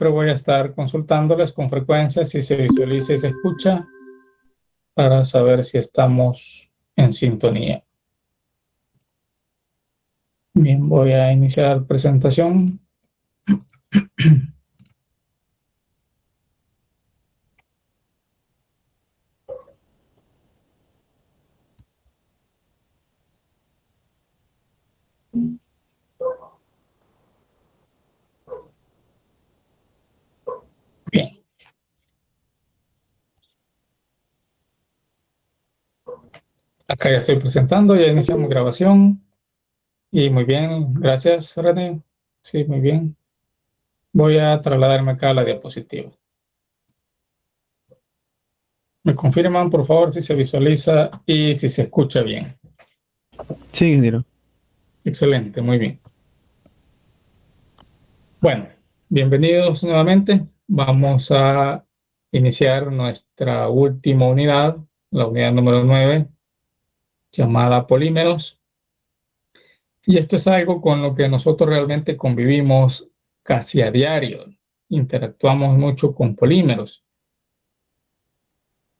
pero voy a estar consultándoles con frecuencia si se visualiza y se escucha para saber si estamos en sintonía. Bien, voy a iniciar presentación. Bien. Acá ya estoy presentando, ya iniciamos grabación. Y muy bien, gracias, René. Sí, muy bien. Voy a trasladarme acá a la diapositiva. Me confirman, por favor, si se visualiza y si se escucha bien. Sí, ingeniero. Excelente, muy bien. Bueno, bienvenidos nuevamente. Vamos a iniciar nuestra última unidad, la unidad número 9, llamada polímeros. Y esto es algo con lo que nosotros realmente convivimos casi a diario. Interactuamos mucho con polímeros.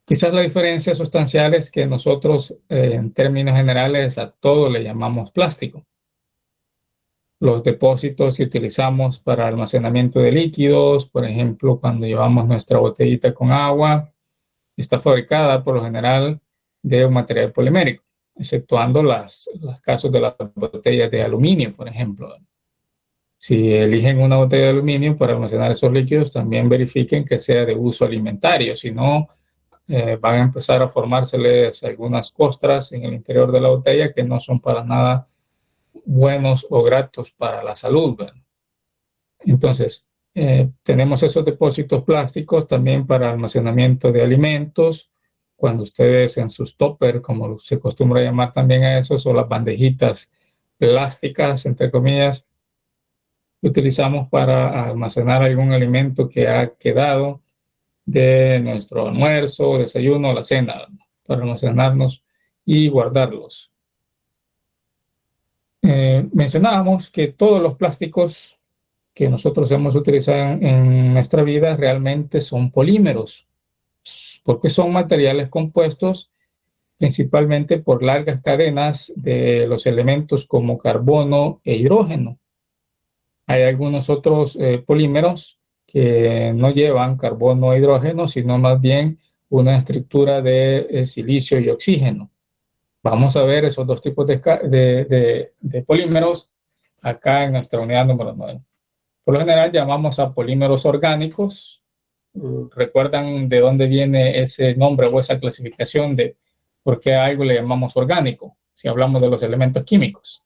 Quizás la diferencia sustancial es que nosotros, en términos generales, a todo le llamamos plástico. Los depósitos que utilizamos para almacenamiento de líquidos, por ejemplo, cuando llevamos nuestra botellita con agua, está fabricada por lo general de un material polimérico, exceptuando los casos de las botellas de aluminio, por ejemplo. Si eligen una botella de aluminio para almacenar esos líquidos, también verifiquen que sea de uso alimentario, si no, van a empezar a formárseles algunas costras en el interior de la botella que no son para nada buenos o gratos para la salud, ¿verdad? Entonces, tenemos esos depósitos plásticos también para almacenamiento de alimentos. Cuando ustedes en sus toppers, como se acostumbra llamar también a esos, o las bandejitas plásticas, entre comillas, utilizamos para almacenar algún alimento que ha quedado de nuestro almuerzo, desayuno o la cena, para almacenarnos y guardarlos. Mencionábamos que todos los plásticos que nosotros hemos utilizado en nuestra vida realmente son polímeros, porque son materiales compuestos principalmente por largas cadenas de los elementos como carbono e hidrógeno. Hay algunos otros polímeros que no llevan carbono o hidrógeno, sino más bien una estructura de silicio y oxígeno. Vamos a ver esos dos tipos de polímeros acá en nuestra unidad número 9. Por lo general llamamos a polímeros orgánicos. ¿Recuerdan de dónde viene ese nombre o esa clasificación de por qué a algo le llamamos orgánico? Si hablamos de los elementos químicos.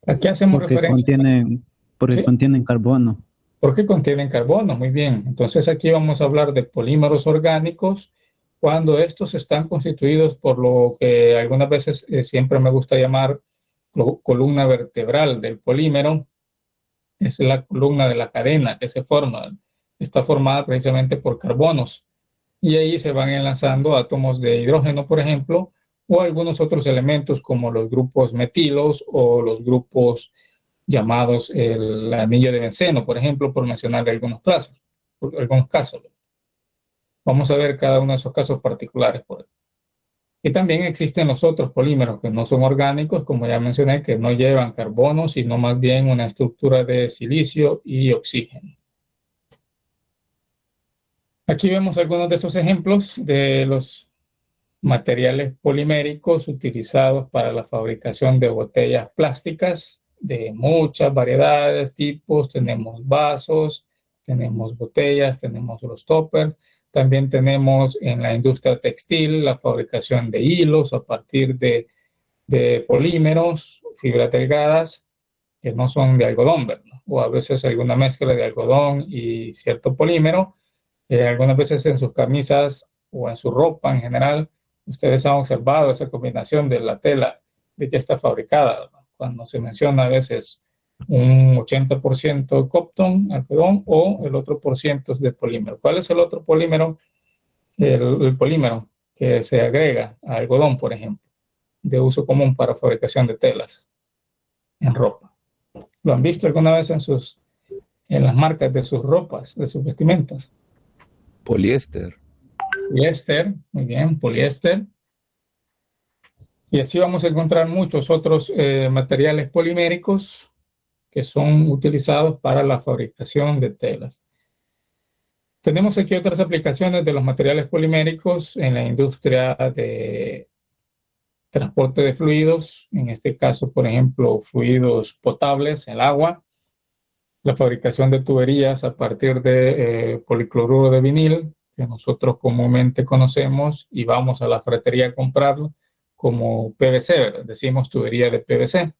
Aquí hacemos Porque referencia. contienen, porque ¿Sí? contienen carbono. Porque contienen carbono, muy bien. Entonces aquí vamos a hablar de polímeros orgánicos cuando estos están constituidos por lo que algunas veces siempre me gusta llamar columna vertebral del polímero. Es la columna de la cadena que se forma. Está formada precisamente por carbonos y ahí se van enlazando átomos de hidrógeno, por ejemplo, o algunos otros elementos como los grupos metilos o los grupos llamados el anillo de benceno, por ejemplo, por mencionar algunos casos. Vamos a ver cada uno de esos casos particulares por ahí. Y también existen los otros polímeros que no son orgánicos, como ya mencioné, que no llevan carbono, sino más bien una estructura de silicio y oxígeno. Aquí vemos algunos de esos ejemplos de los materiales poliméricos utilizados para la fabricación de botellas plásticas de muchas variedades, tipos. Tenemos vasos, tenemos botellas, tenemos los toppers. También tenemos en la industria textil la fabricación de hilos a partir de polímeros, fibras delgadas que no son de algodón, ¿verdad? O a veces alguna mezcla de algodón y cierto polímero. Algunas veces en sus camisas o en su ropa en general, ustedes han observado esa combinación de la tela de que está fabricada, ¿verdad? Cuando se menciona a veces un 80% cotton, algodón, o el otro por ciento es de polímero. ¿Cuál es el otro polímero? El polímero que se agrega a algodón, por ejemplo, de uso común para fabricación de telas en ropa. ¿Lo han visto alguna vez en las marcas de sus ropas, de sus vestimentas? Poliéster. Poliéster, muy bien, poliéster. Y así vamos a encontrar muchos otros materiales poliméricos que son utilizados para la fabricación de telas. Tenemos aquí otras aplicaciones de los materiales poliméricos en la industria de transporte de fluidos, en este caso, por ejemplo, fluidos potables, el agua, la fabricación de tuberías a partir de policloruro de vinil, que nosotros comúnmente conocemos y vamos a la ferretería a comprarlo como PVC, decimos tubería de PVC.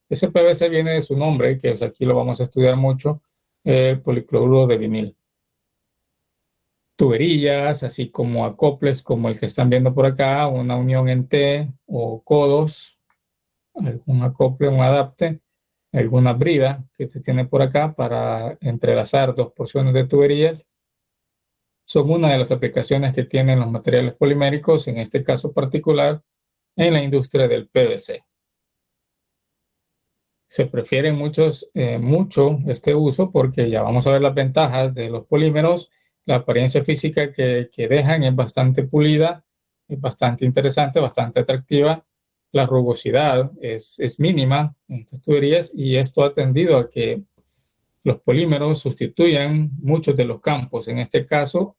Ese PVC viene de su nombre, que es, aquí lo vamos a estudiar mucho, el policloruro de vinil. Tuberillas, así como acoples como el que están viendo por acá, una unión en T o codos, algún acople, un adapte, alguna brida que se tiene por acá para entrelazar dos porciones de tuberías. Son una de las aplicaciones que tienen los materiales poliméricos, en este caso particular, en la industria del PVC. Se prefiere mucho este uso porque ya vamos a ver las ventajas de los polímeros. La apariencia física que dejan es bastante pulida, es bastante interesante, bastante atractiva. La rugosidad es mínima en estas tuberías y esto ha tendido a que los polímeros sustituyan muchos de los campos. En este caso,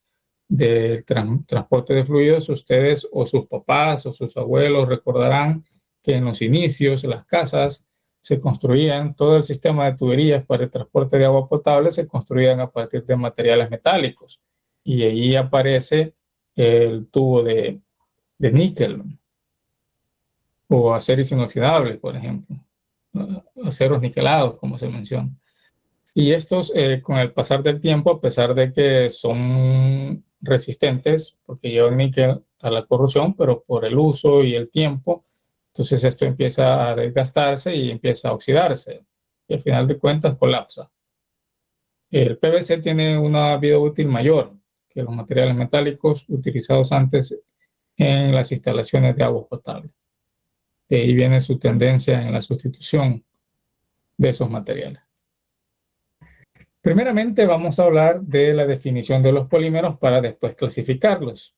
del transporte de fluidos, ustedes o sus papás o sus abuelos recordarán que en los inicios las casas se construían, todo el sistema de tuberías para el transporte de agua potable se construían a partir de materiales metálicos y ahí aparece el tubo de níquel o aceros inoxidables, por ejemplo, aceros niquelados, como se menciona. Y estos, con el pasar del tiempo, a pesar de que son resistentes, porque llevan níquel a la corrosión, pero por el uso y el tiempo, entonces esto empieza a desgastarse y empieza a oxidarse. Y al final de cuentas colapsa. El PVC tiene una vida útil mayor que los materiales metálicos utilizados antes en las instalaciones de agua potable. De ahí viene su tendencia en la sustitución de esos materiales. Primeramente vamos a hablar de la definición de los polímeros para después clasificarlos.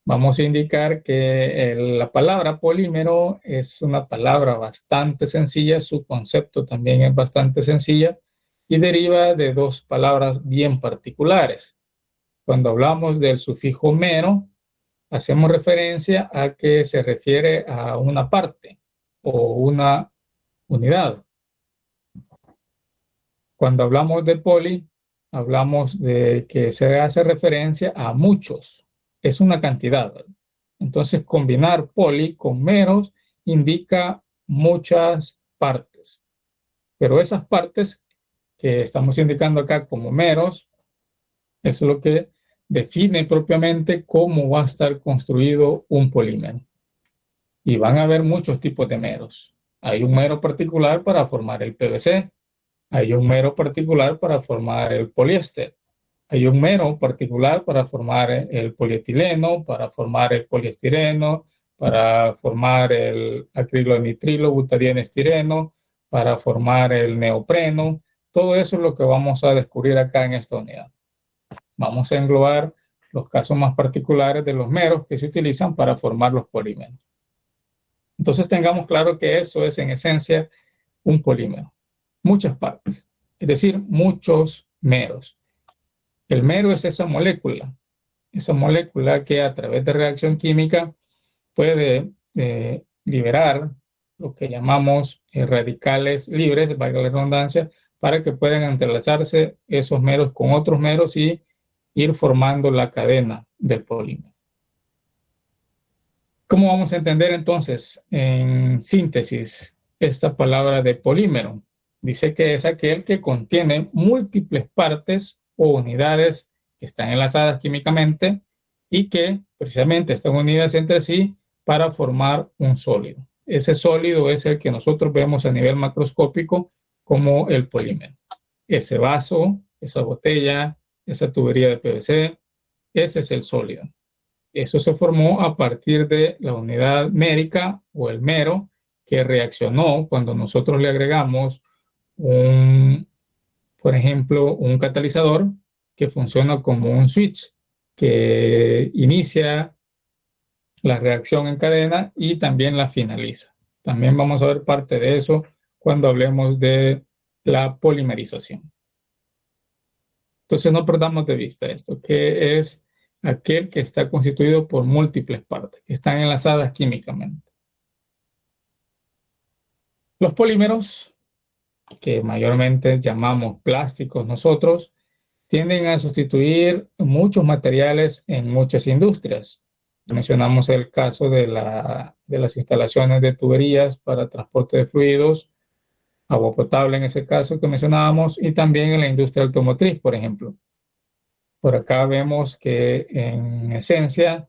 Vamos a indicar que la palabra polímero es una palabra bastante sencilla, su concepto también es bastante sencilla y deriva de dos palabras bien particulares. Cuando hablamos del sufijo mero, hacemos referencia a que se refiere a una parte o una unidad. Cuando hablamos de poli, hablamos de que se hace referencia a muchos, es una cantidad. Entonces, combinar poli con meros indica muchas partes, pero esas partes que estamos indicando acá como meros es lo que define propiamente cómo va a estar construido un polímero. Y van a haber muchos tipos de meros. Hay un mero particular para formar el PVC. Hay un mero particular para formar el poliéster. Hay un mero particular para formar el polietileno, para formar el poliestireno, para formar el acrilonitrilo butadienestireno, para formar el neopreno. Todo eso es lo que vamos a descubrir acá en esta unidad. Vamos a englobar los casos más particulares de los meros que se utilizan para formar los polímeros. Entonces tengamos claro que eso es en esencia un polímero. Muchas partes, es decir, muchos meros. El mero es esa molécula que a través de reacción química puede liberar lo que llamamos radicales libres, valga la redundancia, para que puedan entrelazarse esos meros con otros meros y ir formando la cadena del polímero. ¿Cómo vamos a entender entonces en síntesis esta palabra de polímero? Dice que es aquel que contiene múltiples partes o unidades que están enlazadas químicamente y que precisamente están unidas entre sí para formar un sólido. Ese sólido es el que nosotros vemos a nivel macroscópico como el polímero. Ese vaso, esa botella, esa tubería de PVC, ese es el sólido. Eso se formó a partir de la unidad mérica o el mero que reaccionó cuando nosotros le agregamos por ejemplo, un catalizador que funciona como un switch que inicia la reacción en cadena y también la finaliza. También vamos a ver parte de eso cuando hablemos de la polimerización. Entonces no perdamos de vista esto, que es aquel que está constituido por múltiples partes, que están enlazadas químicamente. Los polímeros, que mayormente llamamos plásticos nosotros, tienden a sustituir muchos materiales en muchas industrias. Mencionamos el caso de las instalaciones de tuberías para transporte de fluidos, agua potable en ese caso que mencionábamos, y también en la industria automotriz, por ejemplo. Por acá vemos que en esencia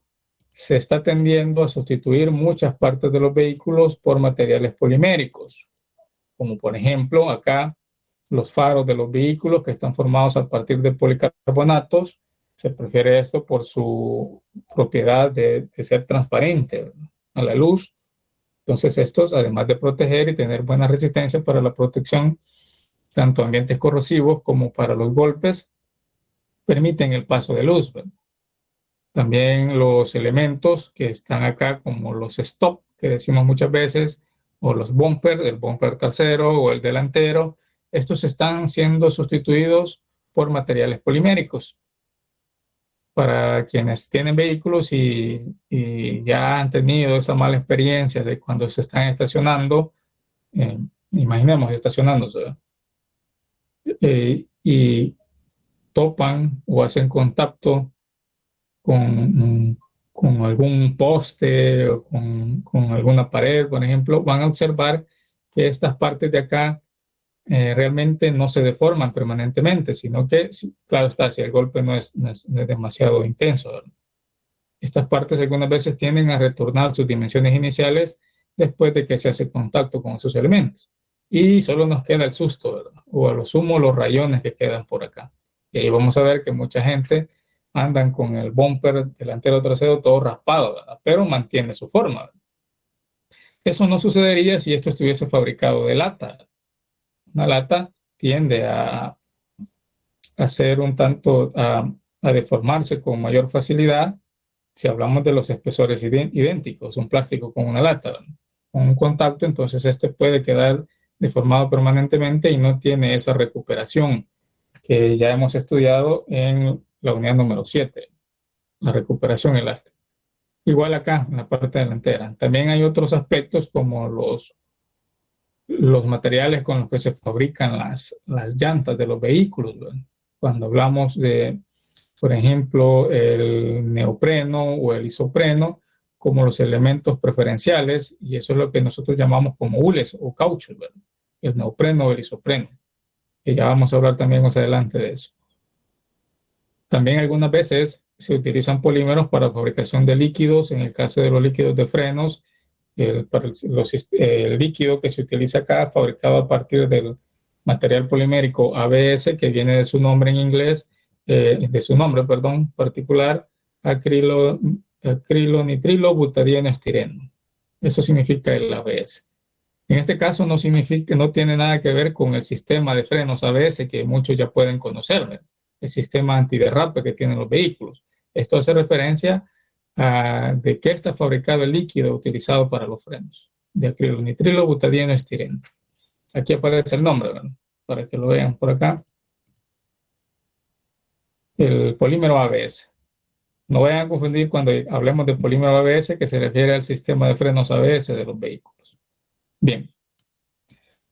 se está tendiendo a sustituir muchas partes de los vehículos por materiales poliméricos, como por ejemplo acá los faros de los vehículos que están formados a partir de policarbonatos. Se prefiere esto por su propiedad de ser transparente a la luz. Entonces estos, además de proteger y tener buena resistencia para la protección, tanto ambientes corrosivos como para los golpes, permiten el paso de luz. También los elementos que están acá, como los stop, que decimos muchas veces, o los bumper, el bumper trasero o el delantero, estos están siendo sustituidos por materiales poliméricos. Para quienes tienen vehículos y ya han tenido esa mala experiencia de cuando se están estacionando, imaginemos estacionándose, y topan o hacen contacto con algún poste o con alguna pared, por ejemplo, van a observar que estas partes de acá realmente no se deforman permanentemente, sino que, claro está, si el golpe no es demasiado intenso, ¿verdad? Estas partes algunas veces tienden a retornar sus dimensiones iniciales después de que se hace contacto con esos elementos. Y solo nos queda el susto, ¿verdad? O a lo sumo los rayones que quedan por acá. Y ahí vamos a ver que mucha gente andan con el bumper delantero trasero todo raspado, ¿verdad? Pero mantiene su forma, ¿verdad? Eso no sucedería si esto estuviese fabricado de lata. Una lata tiende a ser un tanto, a deformarse con mayor facilidad si hablamos de los espesores idénticos, un plástico con una lata, ¿verdad? Con un contacto, entonces este puede quedar deformado permanentemente y no tiene esa recuperación que ya hemos estudiado en la unidad número 7, la recuperación elástica. Igual acá, en la parte delantera. También hay otros aspectos como los materiales con los que se fabrican las llantas de los vehículos, ¿verdad? Cuando hablamos de, por ejemplo, el neopreno o el isopreno como los elementos preferenciales, y eso es lo que nosotros llamamos como hules o cauchos, ¿verdad? El neopreno o el isopreno, que ya vamos a hablar también más adelante de eso. También algunas veces se utilizan polímeros para fabricación de líquidos. En el caso de los líquidos de frenos, el líquido que se utiliza acá, fabricado a partir del material polimérico ABS, que viene de su nombre en inglés, particular, acrilonitrilo butadieno estireno. Eso significa el ABS. En este caso no tiene nada que ver con el sistema de frenos ABS que muchos ya pueden conocer, ¿verdad? El sistema antiderrape que tienen los vehículos. Esto hace referencia a de qué está fabricado el líquido utilizado para los frenos, de acrilonitrilo butadieno estireno. Aquí aparece el nombre, ¿verdad? Para que lo vean por acá. El polímero ABS. No vayan a confundir cuando hablemos de polímero ABS, que se refiere al sistema de frenos ABS de los vehículos. Bien.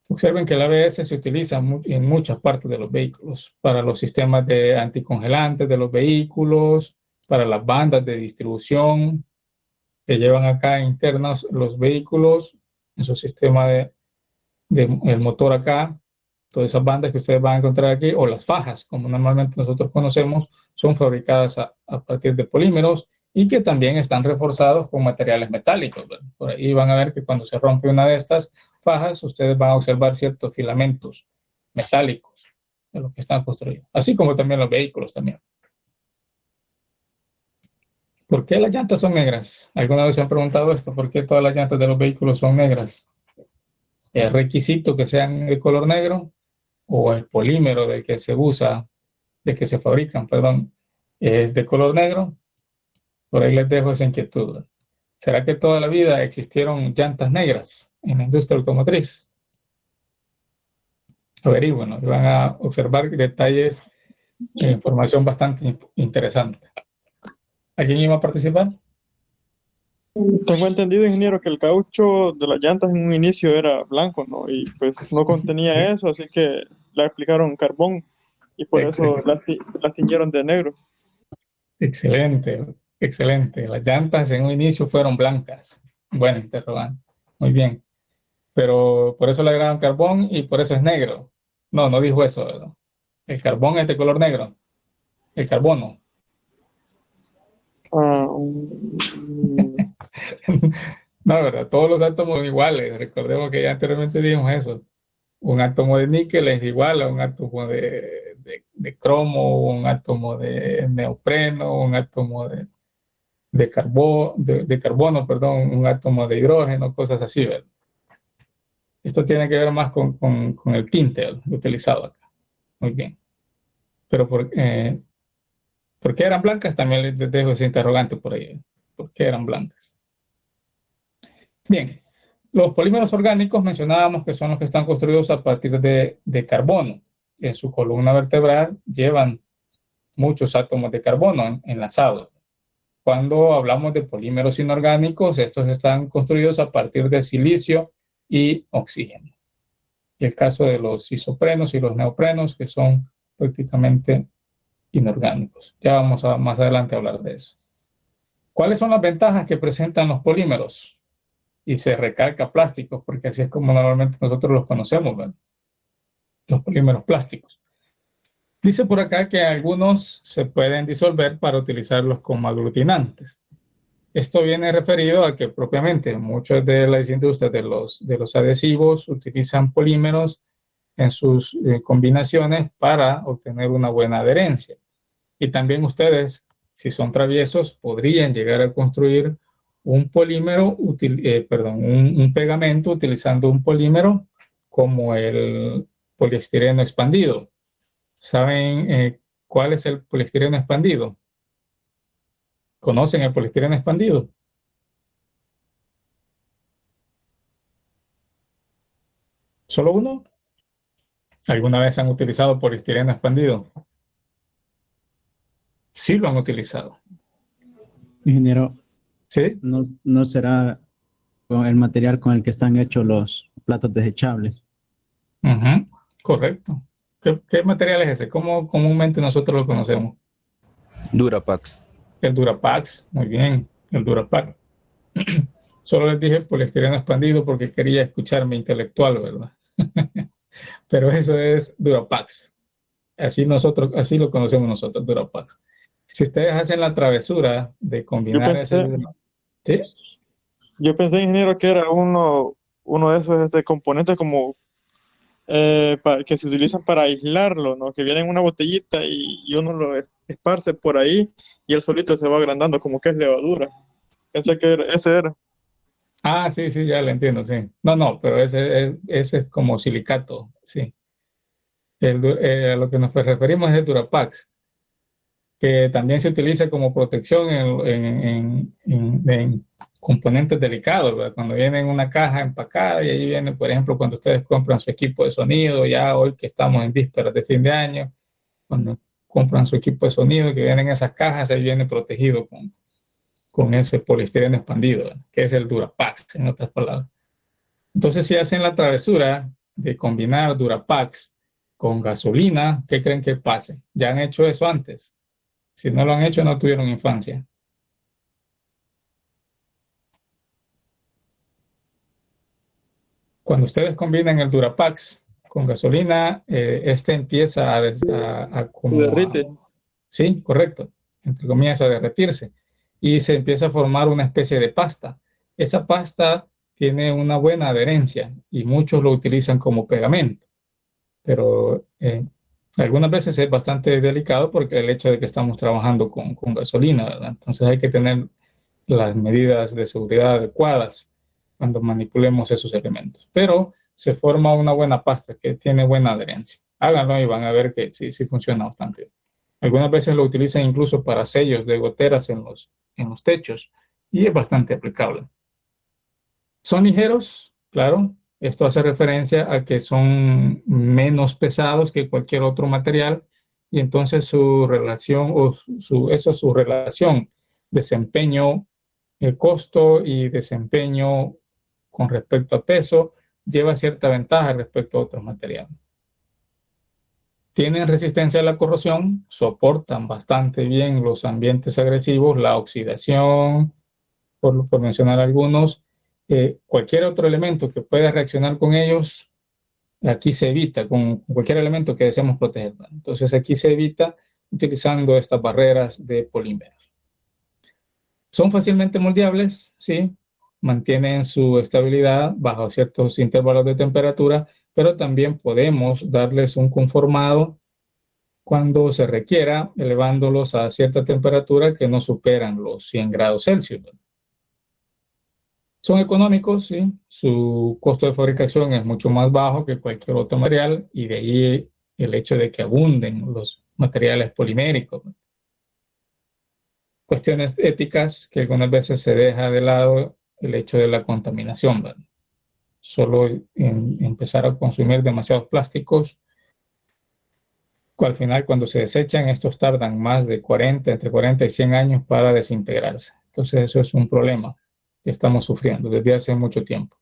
Observen que el ABS se utiliza en muchas partes de los vehículos, para los sistemas de anticongelantes de los vehículos, para las bandas de distribución que llevan acá internas los vehículos, en su sistema el motor acá. Todas esas bandas que ustedes van a encontrar aquí, o las fajas, como normalmente nosotros conocemos, son fabricadas a partir de polímeros y que también están reforzados con materiales metálicos, ¿verdad? Por ahí van a ver que cuando se rompe una de estas fajas, ustedes van a observar ciertos filamentos metálicos de los que están construidos, así como también los vehículos también. ¿Por qué las llantas son negras? ¿Alguna vez se han preguntado esto? ¿Por qué todas las llantas de los vehículos son negras? ¿Es requisito que sean de color negro? o el polímero del que se usa, de que se fabrican, perdón, es de color negro. Por ahí les dejo esa inquietud. ¿Será que toda la vida existieron llantas negras en la industria automotriz? Averigüen, y van a observar detalles e información bastante interesante. ¿Alguien iba a participar? Tengo entendido, ingeniero, que el caucho de las llantas en un inicio era blanco, ¿no? Y pues no contenía eso, así que le aplicaron carbón y por eso las tiñeron de negro. Excelente, excelente. Las llantas en un inicio fueron blancas. Bueno, interrogante. Muy bien. Pero por eso le agregaron carbón y por eso es negro. No, no dijo eso, ¿verdad? El carbón es de color negro. El carbono. No, ¿verdad? Todos los átomos son iguales. Recordemos que ya anteriormente dijimos eso. Un átomo de níquel es igual a un átomo de cromo, un átomo de neopreno, un átomo de carbono, perdón, un átomo de hidrógeno, cosas así, ¿verdad? Esto tiene que ver más con el tinte utilizado acá. Muy bien. Pero ¿por qué eran blancas? También les dejo ese interrogante por ahí. ¿Por qué eran blancas? Bien. Los polímeros orgánicos mencionábamos que son los que están construidos a partir de carbono. En su columna vertebral llevan muchos átomos de carbono enlazados. Cuando hablamos de polímeros inorgánicos, estos están construidos a partir de silicio y oxígeno. Y el caso de los isoprenos y los neoprenos, que son prácticamente inorgánicos. Ya vamos a más adelante a hablar de eso. ¿Cuáles son las ventajas que presentan los polímeros? Y se recalca plásticos, porque así es como normalmente nosotros los conocemos, ¿verdad? Los polímeros plásticos. Dice por acá que algunos se pueden disolver para utilizarlos como aglutinantes. Esto viene referido a que propiamente muchas de las industrias de los adhesivos utilizan polímeros en sus combinaciones para obtener una buena adherencia. Y también ustedes, si son traviesos, podrían llegar a construir un polímero, un pegamento utilizando un polímero como el poliestireno expandido. ¿Saben cuál es el poliestireno expandido? ¿Conocen el poliestireno expandido? ¿Solo uno? ¿Alguna vez han utilizado poliestireno expandido? Sí lo han utilizado. Ingeniero, ¿Sí? ¿no será con el material con el que están hechos los platos desechables? Uh-huh. Correcto. ¿Qué material es ese? ¿Cómo comúnmente nosotros lo conocemos? Durapax. El Durapax. Muy bien, el Durapax. Solo les dije poliestireno expandido porque quería escucharme intelectual, ¿verdad? Pero eso es Durapax. Así lo conocemos nosotros, Durapax. Si ustedes hacen la travesura de combinar ¿sí? Yo pensé, ingeniero, que era uno de esos componentes como que se utilizan para aislarlo, ¿no? Que viene en una botellita y uno lo esparce por ahí y él solito se va agrandando como que es levadura. Pensé que ese era. Ah, sí, ya lo entiendo, sí. No, pero ese es como silicato, sí. A lo que nos referimos es el Durapax, que también se utiliza como protección en componentes delicados, ¿verdad? Cuando viene en una caja empacada y ahí viene, por ejemplo, cuando ustedes compran su equipo de sonido, ya hoy que estamos en vísperas de fin de año, cuando compran su equipo de sonido, que vienen en esas cajas, ahí viene protegido con ese poliestireno expandido, ¿verdad? Que es el Durapax, en otras palabras. Entonces, si hacen la travesura de combinar Durapax con gasolina, ¿qué creen que pase? ¿Ya han hecho eso antes? Si no lo han hecho, no tuvieron infancia. Cuando ustedes combinan el Durapax con gasolina, este empieza Se derrite. sí, correcto. Entre comillas, a derretirse. Y se empieza a formar una especie de pasta. Esa pasta tiene una buena adherencia y muchos lo utilizan como pegamento. Pero algunas veces es bastante delicado porque el hecho de que estamos trabajando con gasolina, ¿verdad? Entonces hay que tener las medidas de seguridad adecuadas cuando manipulemos esos elementos. Pero se forma una buena pasta que tiene buena adherencia. háganlo y van a ver que sí, sí funciona bastante. Algunas veces lo utilizan incluso para sellos de goteras en los techos y es bastante aplicable. Son ligeros, claro. Esto hace referencia a que son menos pesados que cualquier otro material y entonces su relación o su relación desempeño, costo y desempeño con respecto a peso lleva cierta ventaja respecto a otros materiales. Tienen resistencia a la corrosión, soportan bastante bien los ambientes agresivos, la oxidación, por mencionar algunos. Cualquier otro elemento que pueda reaccionar con ellos, aquí se evita, con cualquier elemento que deseemos proteger. Entonces aquí se evita utilizando estas barreras de polímeros. Son fácilmente moldeables, ¿sí? Mantienen su estabilidad bajo ciertos intervalos de temperatura, pero también podemos darles un conformado cuando se requiera, elevándolos a cierta temperatura que no superan los 100 grados Celsius. Son económicos, ¿sí? Su costo de fabricación es mucho más bajo que cualquier otro material y de ahí el hecho de que abunden los materiales poliméricos. Cuestiones éticas que algunas veces se deja de lado el hecho de la contaminación, ¿verdad? Solo empezar a consumir demasiados plásticos, al final cuando se desechan estos tardan más de entre 40 y 100 años para desintegrarse. Entonces eso es un problema que estamos sufriendo desde hace mucho tiempo.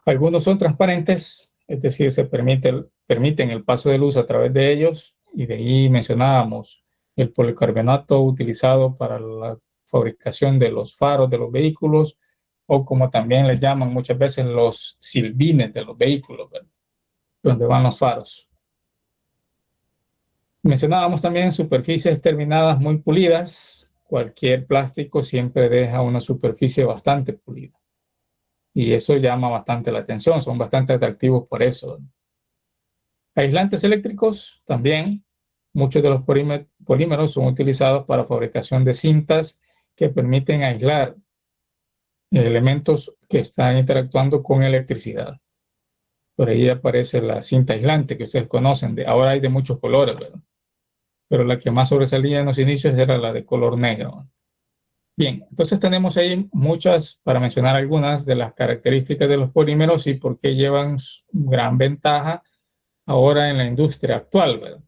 Algunos son transparentes, es decir, permiten el paso de luz a través de ellos y de ahí mencionábamos el policarbonato utilizado para la fabricación de los faros de los vehículos o como también les llaman muchas veces los silbines de los vehículos, ¿verdad? Donde van los faros. Mencionábamos también superficies terminadas muy pulidas. Cualquier plástico siempre deja una superficie bastante pulida. Y eso llama bastante la atención, son bastante atractivos por eso. Aislantes eléctricos también. Muchos de los polímeros son utilizados para fabricación de cintas que permiten aislar elementos que están interactuando con electricidad. Por ahí aparece la cinta aislante que ustedes conocen. Ahora hay de muchos colores, ¿verdad? Pero la que más sobresalía en los inicios era la de color negro. Bien, entonces tenemos ahí muchas, para mencionar algunas de las características de los polímeros y por qué llevan gran ventaja ahora en la industria actual, ¿verdad?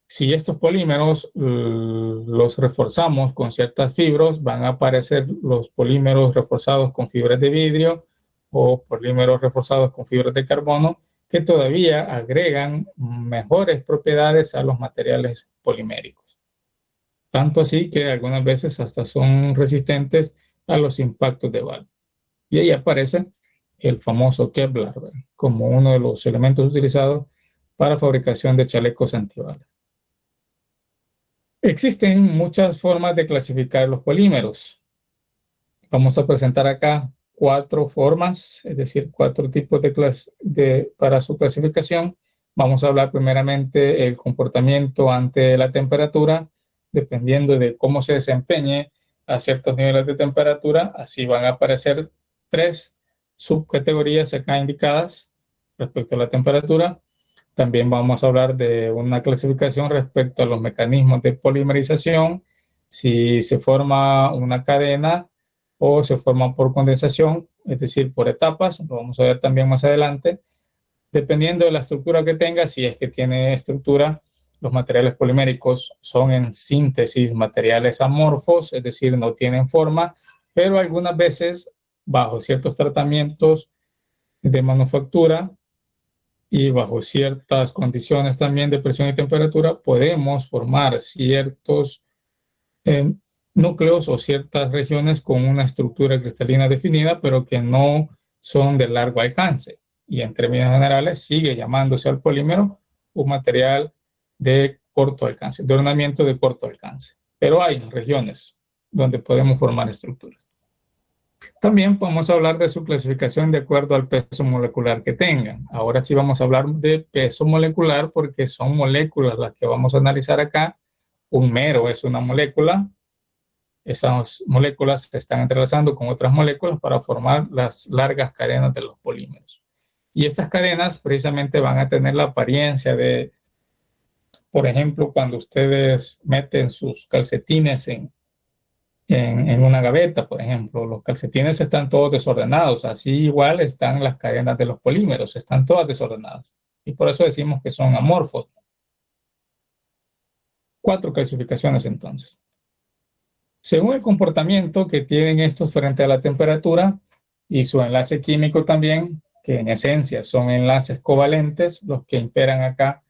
Si estos polímeros los reforzamos con ciertas fibras, van a aparecer los polímeros reforzados con fibras de vidrio o polímeros reforzados con fibras de carbono, que todavía agregan mejores propiedades a los materiales poliméricos. Tanto así que algunas veces hasta son resistentes a los impactos de bala. Y ahí aparece el famoso Kevlar, ¿verdad? Como uno de los elementos utilizados para fabricación de chalecos antibalas. Existen muchas formas de clasificar los polímeros. Vamos a presentar acá 4 formas, es decir, 4 tipos para su clasificación. Vamos a hablar primeramente el comportamiento ante la temperatura, dependiendo de cómo se desempeñe a ciertos niveles de temperatura. Así van a aparecer 3 subcategorías acá indicadas respecto a la temperatura. También vamos a hablar de una clasificación respecto a los mecanismos de polimerización, si se forma una cadena o se forma por condensación, es decir, por etapas, lo vamos a ver también más adelante. Dependiendo de la estructura que tenga, si es que tiene estructura, los materiales poliméricos son en síntesis materiales amorfos, es decir, no tienen forma, pero algunas veces, bajo ciertos tratamientos de manufactura, y bajo ciertas condiciones también de presión y temperatura, podemos formar ciertos núcleos o ciertas regiones con una estructura cristalina definida, pero que no son de largo alcance. Y en términos generales sigue llamándose al polímero un material de corto alcance, de ordenamiento de corto alcance. Pero hay regiones donde podemos formar estructuras. También podemos hablar de su clasificación de acuerdo al peso molecular que tengan. Ahora sí vamos a hablar de peso molecular porque son moléculas las que vamos a analizar acá. Un mero es una molécula. Esas moléculas se están entrelazando con otras moléculas para formar las largas cadenas de los polímeros. Y estas cadenas precisamente van a tener la apariencia de, por ejemplo, cuando ustedes meten sus calcetines en una gaveta, por ejemplo, los calcetines están todos desordenados, así igual están las cadenas de los polímeros, están todas desordenadas. Y por eso decimos que son amorfos. 4 clasificaciones entonces. Según el comportamiento que tienen estos frente a la temperatura y su enlace químico también, que en esencia son enlaces covalentes, los que imperan acá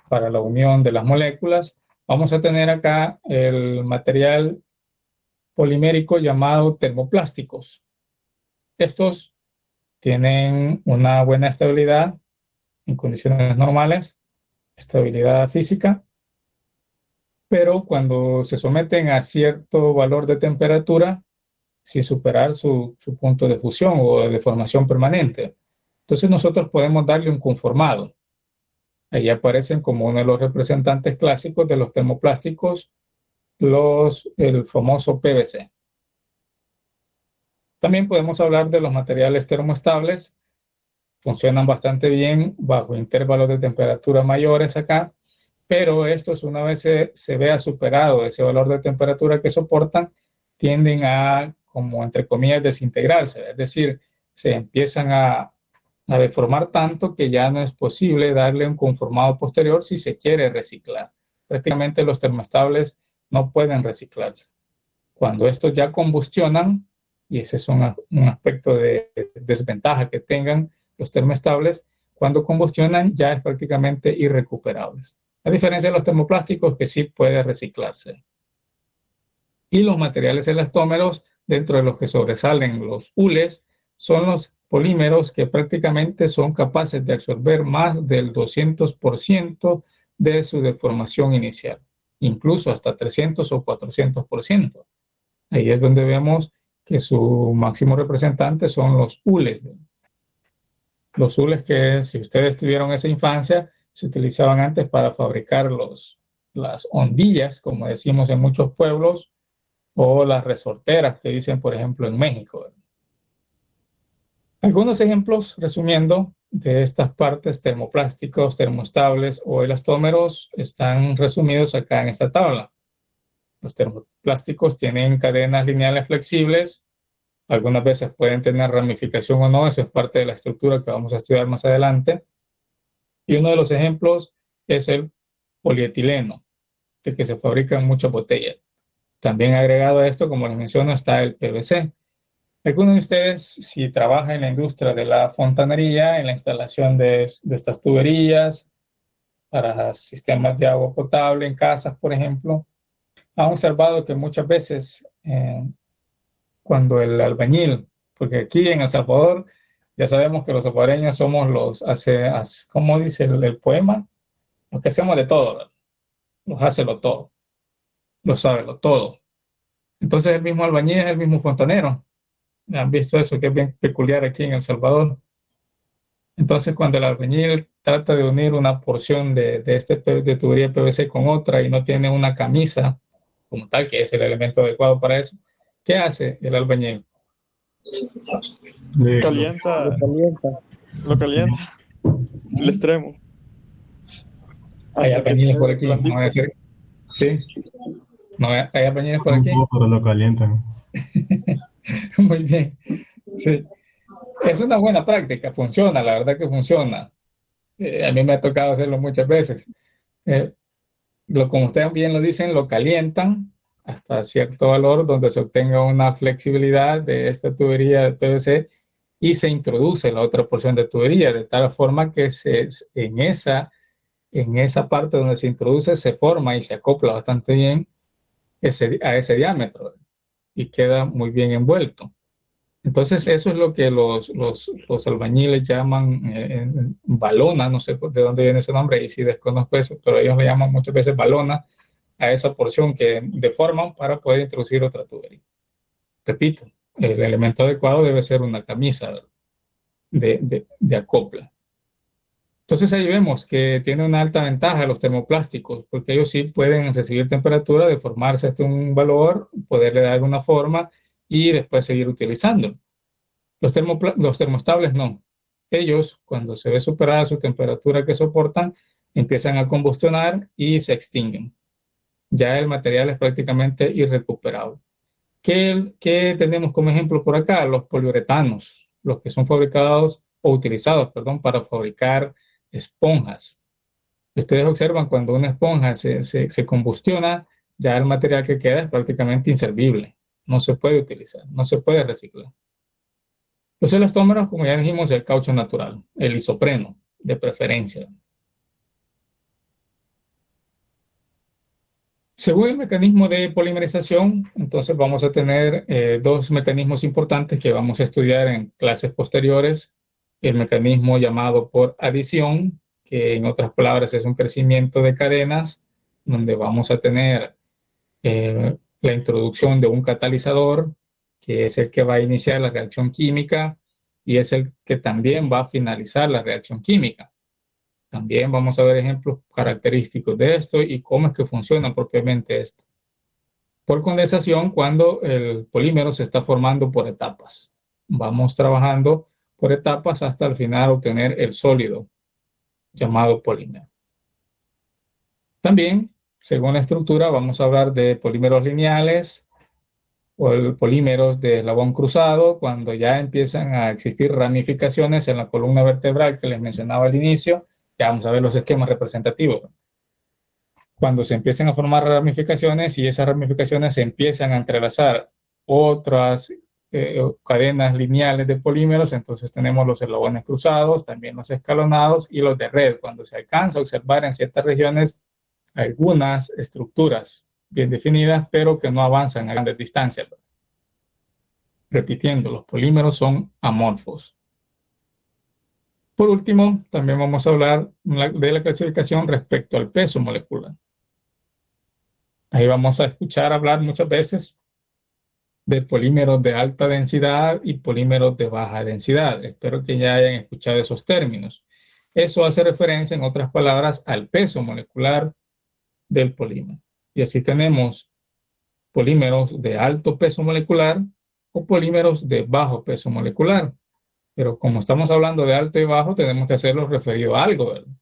para la unión de las moléculas, vamos a tener acá el material polimérico llamado termoplásticos. Estos tienen una buena estabilidad en condiciones normales, estabilidad física, pero cuando se someten a cierto valor de temperatura, sin superar su punto de fusión o de deformación permanente, entonces nosotros podemos darle un conformado. Ahí aparecen como uno de los representantes clásicos de los termoplásticos, el famoso PVC. También podemos hablar de los materiales termoestables. Funcionan bastante bien bajo intervalos de temperatura mayores acá, pero estos, una vez se vea superado ese valor de temperatura que soportan, tienden a, como entre comillas, desintegrarse. Es decir, se empiezan a deformar tanto que ya no es posible darle un conformado posterior si se quiere reciclar. Prácticamente los termoestables no pueden reciclarse. Cuando estos ya combustionan, y ese es un aspecto de desventaja que tengan los termoestables, cuando combustionan ya es prácticamente irrecuperables. A diferencia de los termoplásticos que sí puede reciclarse. Y los materiales elastómeros, dentro de los que sobresalen los hules, son los polímeros que prácticamente son capaces de absorber más del 200% de su deformación inicial, incluso hasta 300 o 400%. Ahí es donde vemos que su máximo representante son los hules. Los hules que, si ustedes tuvieron esa infancia, se utilizaban antes para fabricar las hondillas, como decimos en muchos pueblos, o las resorteras que dicen, por ejemplo, en México. Algunos ejemplos, resumiendo, de estas partes termoplásticos, termoestables o elastómeros están resumidos acá en esta tabla. Los termoplásticos tienen cadenas lineales flexibles, algunas veces pueden tener ramificación o no, eso es parte de la estructura que vamos a estudiar más adelante. Y uno de los ejemplos es el polietileno, el que se fabrica en muchas botellas. También agregado a esto, como les menciono, está el PVC. Algunos de ustedes, si trabajan en la industria de la fontanería, en la instalación de estas tuberías para sistemas de agua potable en casas, por ejemplo, han observado que muchas veces cuando el albañil, porque aquí en El Salvador ya sabemos que los salvadoreños somos ¿cómo dice el poema? Los que hacemos de todo, ¿verdad? Los hace lo todo, lo sabe lo todo. Entonces el mismo albañil es el mismo fontanero. ¿Han visto eso que es bien peculiar aquí en El Salvador? Entonces cuando el albañil trata de unir una porción de tubería PVC con otra y no tiene una camisa como tal, que es el elemento adecuado para eso, ¿qué hace el albañil? Calienta, lo calienta el extremo. Hay albañiles por aquí, no voy a decir. Sí, no, hay albañiles por aquí. Pero lo calientan. Muy bien, sí. Es una buena práctica, funciona, la verdad que funciona. A mí me ha tocado hacerlo muchas veces. Como ustedes bien lo dicen, lo calientan hasta cierto valor donde se obtenga una flexibilidad de esta tubería de PVC y se introduce la otra porción de tubería de tal forma que en esa parte donde se introduce se forma y se acopla bastante bien a ese diámetro y queda muy bien envuelto. Entonces eso es lo que los albañiles llaman balona, no sé de dónde viene ese nombre y si desconozco eso, pero ellos le llaman muchas veces balona a esa porción que deforman para poder introducir otra tubería. Repito, el elemento adecuado debe ser una camisa de acopla. Entonces ahí vemos que tiene una alta ventaja los termoplásticos, porque ellos sí pueden recibir temperatura, deformarse hasta un valor, poderle dar una forma y después seguir utilizando. Los termoestables no. ellos, cuando se ve superada su temperatura que soportan, empiezan a combustionar y se extinguen. Ya el material es prácticamente irrecuperable. ¿Qué tenemos como ejemplo por acá? Los poliuretanos, los que son fabricados o utilizados, perdón, para fabricar esponjas. Ustedes observan cuando una esponja se combustiona, ya el material que queda es prácticamente inservible. No se puede utilizar, no se puede reciclar. Los elastómeros, como ya dijimos, el caucho natural, el isopreno, de preferencia. Según el mecanismo de polimerización, entonces vamos a tener dos mecanismos importantes que vamos a estudiar en clases posteriores. El mecanismo llamado por adición, que en otras palabras es un crecimiento de cadenas, donde vamos a tener la introducción de un catalizador, que es el que va a iniciar la reacción química y es el que también va a finalizar la reacción química. También vamos a ver ejemplos característicos de esto y cómo es que funciona propiamente esto. Por condensación, cuando el polímero se está formando por etapas. Vamos trabajando por etapas hasta al final obtener el sólido llamado polímero. También, según la estructura, vamos a hablar de polímeros lineales o polímeros de eslabón cruzado, cuando ya empiezan a existir ramificaciones en la columna vertebral que les mencionaba al inicio. Ya vamos a ver los esquemas representativos. Cuando se empiezan a formar ramificaciones y esas ramificaciones se empiezan a entrelazar otras cadenas lineales de polímeros, entonces tenemos los eslabones cruzados, también los escalonados y los de red, cuando se alcanza a observar en ciertas regiones algunas estructuras bien definidas, pero que no avanzan a grandes distancias. Repitiendo, los polímeros son amorfos. Por último, también vamos a hablar de la clasificación respecto al peso molecular. Ahí vamos a escuchar hablar muchas veces de polímeros de alta densidad y polímeros de baja densidad. Espero que ya hayan escuchado esos términos. Eso hace referencia, en otras palabras, al peso molecular del polímero. Y así tenemos polímeros de alto peso molecular o polímeros de bajo peso molecular. Pero como estamos hablando de alto y bajo, tenemos que hacerlo referido a algo, ¿verdad?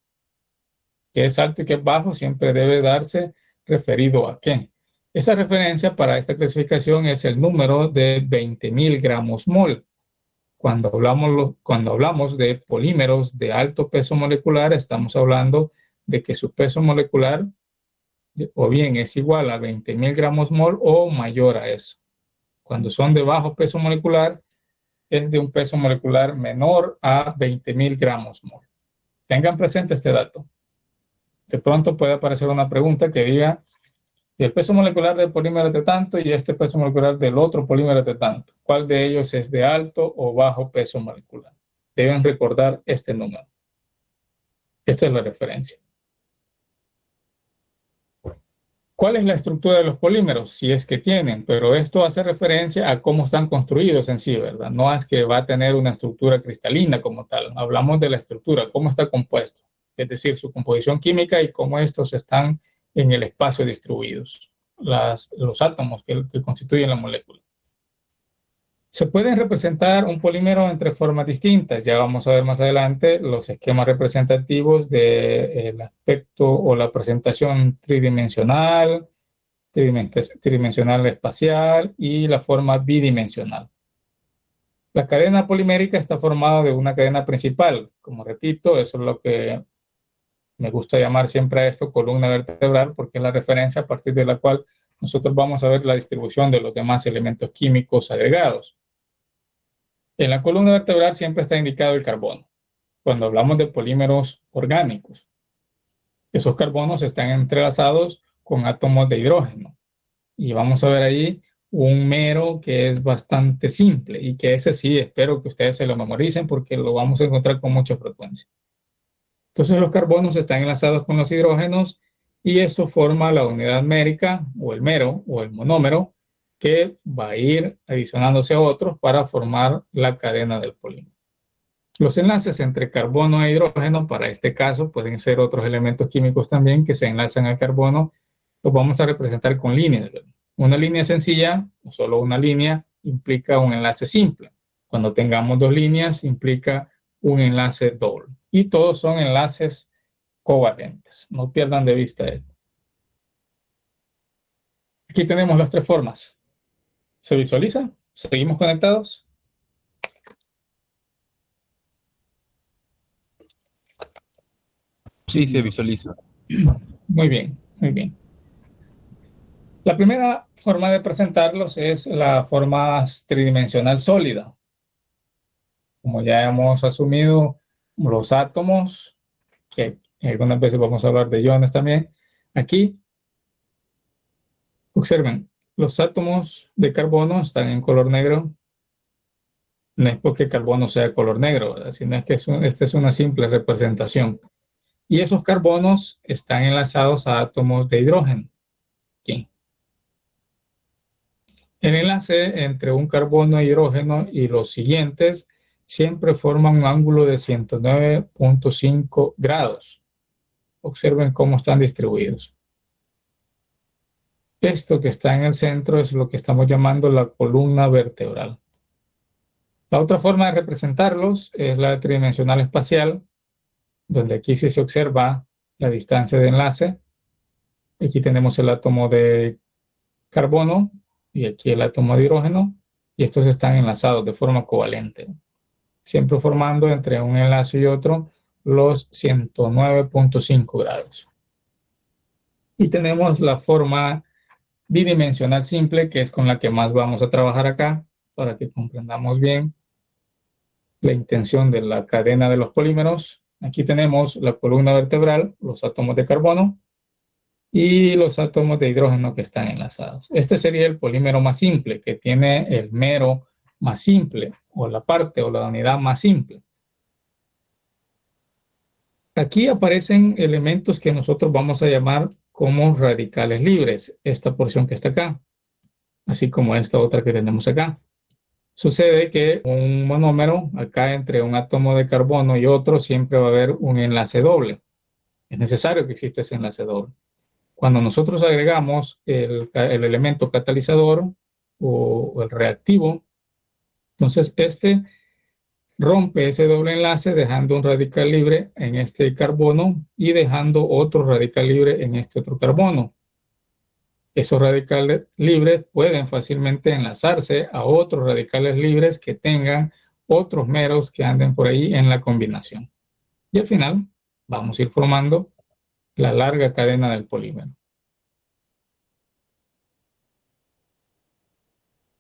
¿Qué es alto y qué es bajo? Siempre debe darse referido a qué. Esa referencia para esta clasificación es el número de 20.000 gramos mol. Cuando hablamos de polímeros de alto peso molecular, estamos hablando de que su peso molecular o bien es igual a 20.000 gramos mol o mayor a eso. Cuando son de bajo peso molecular, es de un peso molecular menor a 20.000 gramos mol. Tengan presente este dato. De pronto puede aparecer una pregunta que diga, el peso molecular del polímero es de tanto y este peso molecular del otro polímero es de tanto. ¿Cuál de ellos es de alto o bajo peso molecular? Deben recordar este número. Esta es la referencia. ¿Cuál es la estructura de los polímeros? Si es que tienen, pero esto hace referencia a cómo están construidos en sí, ¿verdad? No es que va a tener una estructura cristalina como tal. Hablamos de la estructura, cómo está compuesto, es decir, su composición química y cómo estos están en el espacio distribuidos, los átomos que constituyen la molécula. Se pueden representar un polímero en tres formas distintas. Ya vamos a ver más adelante los esquemas representativos del aspecto o la presentación tridimensional, tridimensional espacial y la forma bidimensional. La cadena polimérica está formada de una cadena principal. Como repito, eso es lo que me gusta llamar siempre a esto columna vertebral, porque es la referencia a partir de la cual nosotros vamos a ver la distribución de los demás elementos químicos agregados. En la columna vertebral siempre está indicado el carbono. Cuando hablamos de polímeros orgánicos, esos carbonos están entrelazados con átomos de hidrógeno. Y vamos a ver ahí un mero que es bastante simple y que ese sí espero que ustedes se lo memoricen porque lo vamos a encontrar con mucha frecuencia. Entonces los carbonos están enlazados con los hidrógenos y eso forma la unidad mérica o el mero o el monómero que va a ir adicionándose a otros para formar la cadena del polímero. Los enlaces entre carbono e hidrógeno, para este caso, pueden ser otros elementos químicos también que se enlazan al carbono, los vamos a representar con líneas. Una línea sencilla, o solo una línea, implica un enlace simple. Cuando tengamos dos líneas, implica un enlace doble. Y todos son enlaces covalentes. No pierdan de vista esto. Aquí tenemos las tres formas. ¿Se visualiza? ¿Seguimos conectados? Sí, se visualiza. Muy bien, muy bien. La primera forma de presentarlos es la forma tridimensional sólida. Como ya hemos asumido, los átomos, que algunas veces vamos a hablar de iones también, aquí, observen, los átomos de carbono están en color negro. No es porque el carbono sea de color negro, ¿verdad? Sino es que esta es una simple representación. Y esos carbonos están enlazados a átomos de hidrógeno. Aquí. El enlace entre un carbono e hidrógeno y los siguientes siempre forma un ángulo de 109.5 grados. Observen cómo están distribuidos. Esto que está en el centro es lo que estamos llamando la columna vertebral. La otra forma de representarlos es la tridimensional espacial, donde aquí sí se observa la distancia de enlace. Aquí tenemos el átomo de carbono y aquí el átomo de hidrógeno, y estos están enlazados de forma covalente, siempre formando entre un enlace y otro los 109.5 grados. Y tenemos la forma bidimensional simple, que es con la que más vamos a trabajar acá, para que comprendamos bien la intención de la cadena de los polímeros. Aquí tenemos la columna vertebral, los átomos de carbono y los átomos de hidrógeno que están enlazados. Este sería el polímero más simple, que tiene el mero más simple, o la parte o la unidad más simple. Aquí aparecen elementos que nosotros vamos a llamar como radicales libres, esta porción que está acá, así como esta otra que tenemos acá. Sucede que un monómero, acá entre un átomo de carbono y otro, siempre va a haber un enlace doble. Es necesario que exista ese enlace doble. Cuando nosotros agregamos el elemento catalizador o el reactivo, entonces este rompe ese doble enlace dejando un radical libre en este carbono y dejando otro radical libre en este otro carbono. Esos radicales libres pueden fácilmente enlazarse a otros radicales libres que tengan otros meros que anden por ahí en la combinación. Y al final vamos a ir formando la larga cadena del polímero.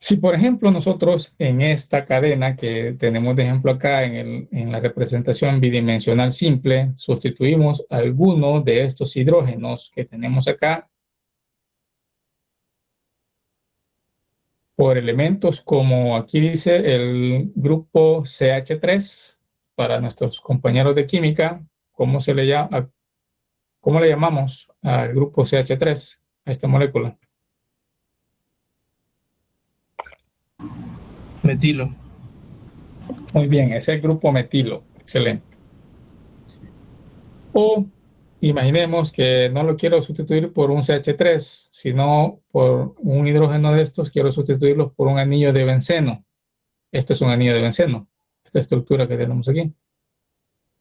Si, por ejemplo, nosotros en esta cadena que tenemos de ejemplo acá en la representación bidimensional simple, sustituimos alguno de estos hidrógenos que tenemos acá por elementos como aquí dice el grupo CH3, para nuestros compañeros de química, ¿cómo le llamamos al grupo CH3, a esta molécula? Metilo. Muy bien, ese es el grupo metilo. Excelente. O imaginemos que no lo quiero sustituir por un CH3, sino por un hidrógeno de estos, quiero sustituirlos por un anillo de benceno. Este es un anillo de benceno, esta estructura que tenemos aquí.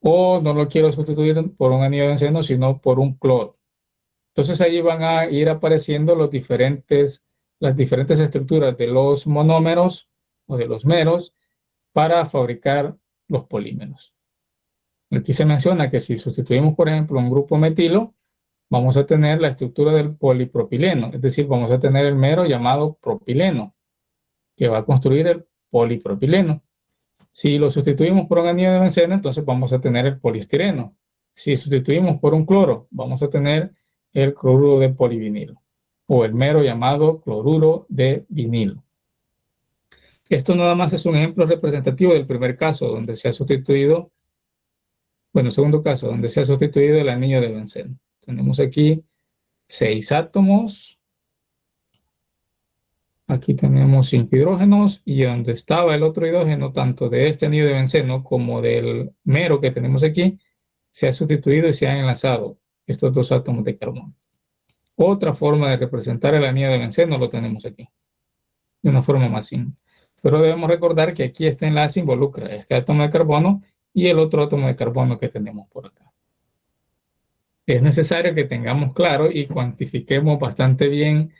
O no lo quiero sustituir por un anillo de benceno, sino por un cloro. Entonces ahí van a ir apareciendo las diferentes estructuras de los monómeros o de los meros para fabricar los polímeros. Aquí se menciona que si sustituimos, por ejemplo, un grupo metilo, vamos a tener la estructura del polipropileno, es decir, vamos a tener el mero llamado propileno, que va a construir el polipropileno. Si lo sustituimos por un anillo de benceno, entonces vamos a tener el poliestireno. Si sustituimos por un cloro, vamos a tener el cloruro de polivinilo, o el mero llamado cloruro de vinilo. Esto nada más es un ejemplo representativo del primer caso, donde se ha sustituido, bueno, el segundo caso, donde se ha sustituido el anillo de benceno. Tenemos aquí 6 átomos. Aquí tenemos 5 hidrógenos y donde estaba el otro hidrógeno, tanto de este anillo de benceno como del mero que tenemos aquí, se ha sustituido y se han enlazado estos 2 átomos de carbono. Otra forma de representar el anillo de benceno lo tenemos aquí, de una forma más simple. Pero debemos recordar que aquí este enlace involucra este átomo de carbono y el otro átomo de carbono que tenemos por acá. Es necesario que tengamos claro y cuantifiquemos bastante bien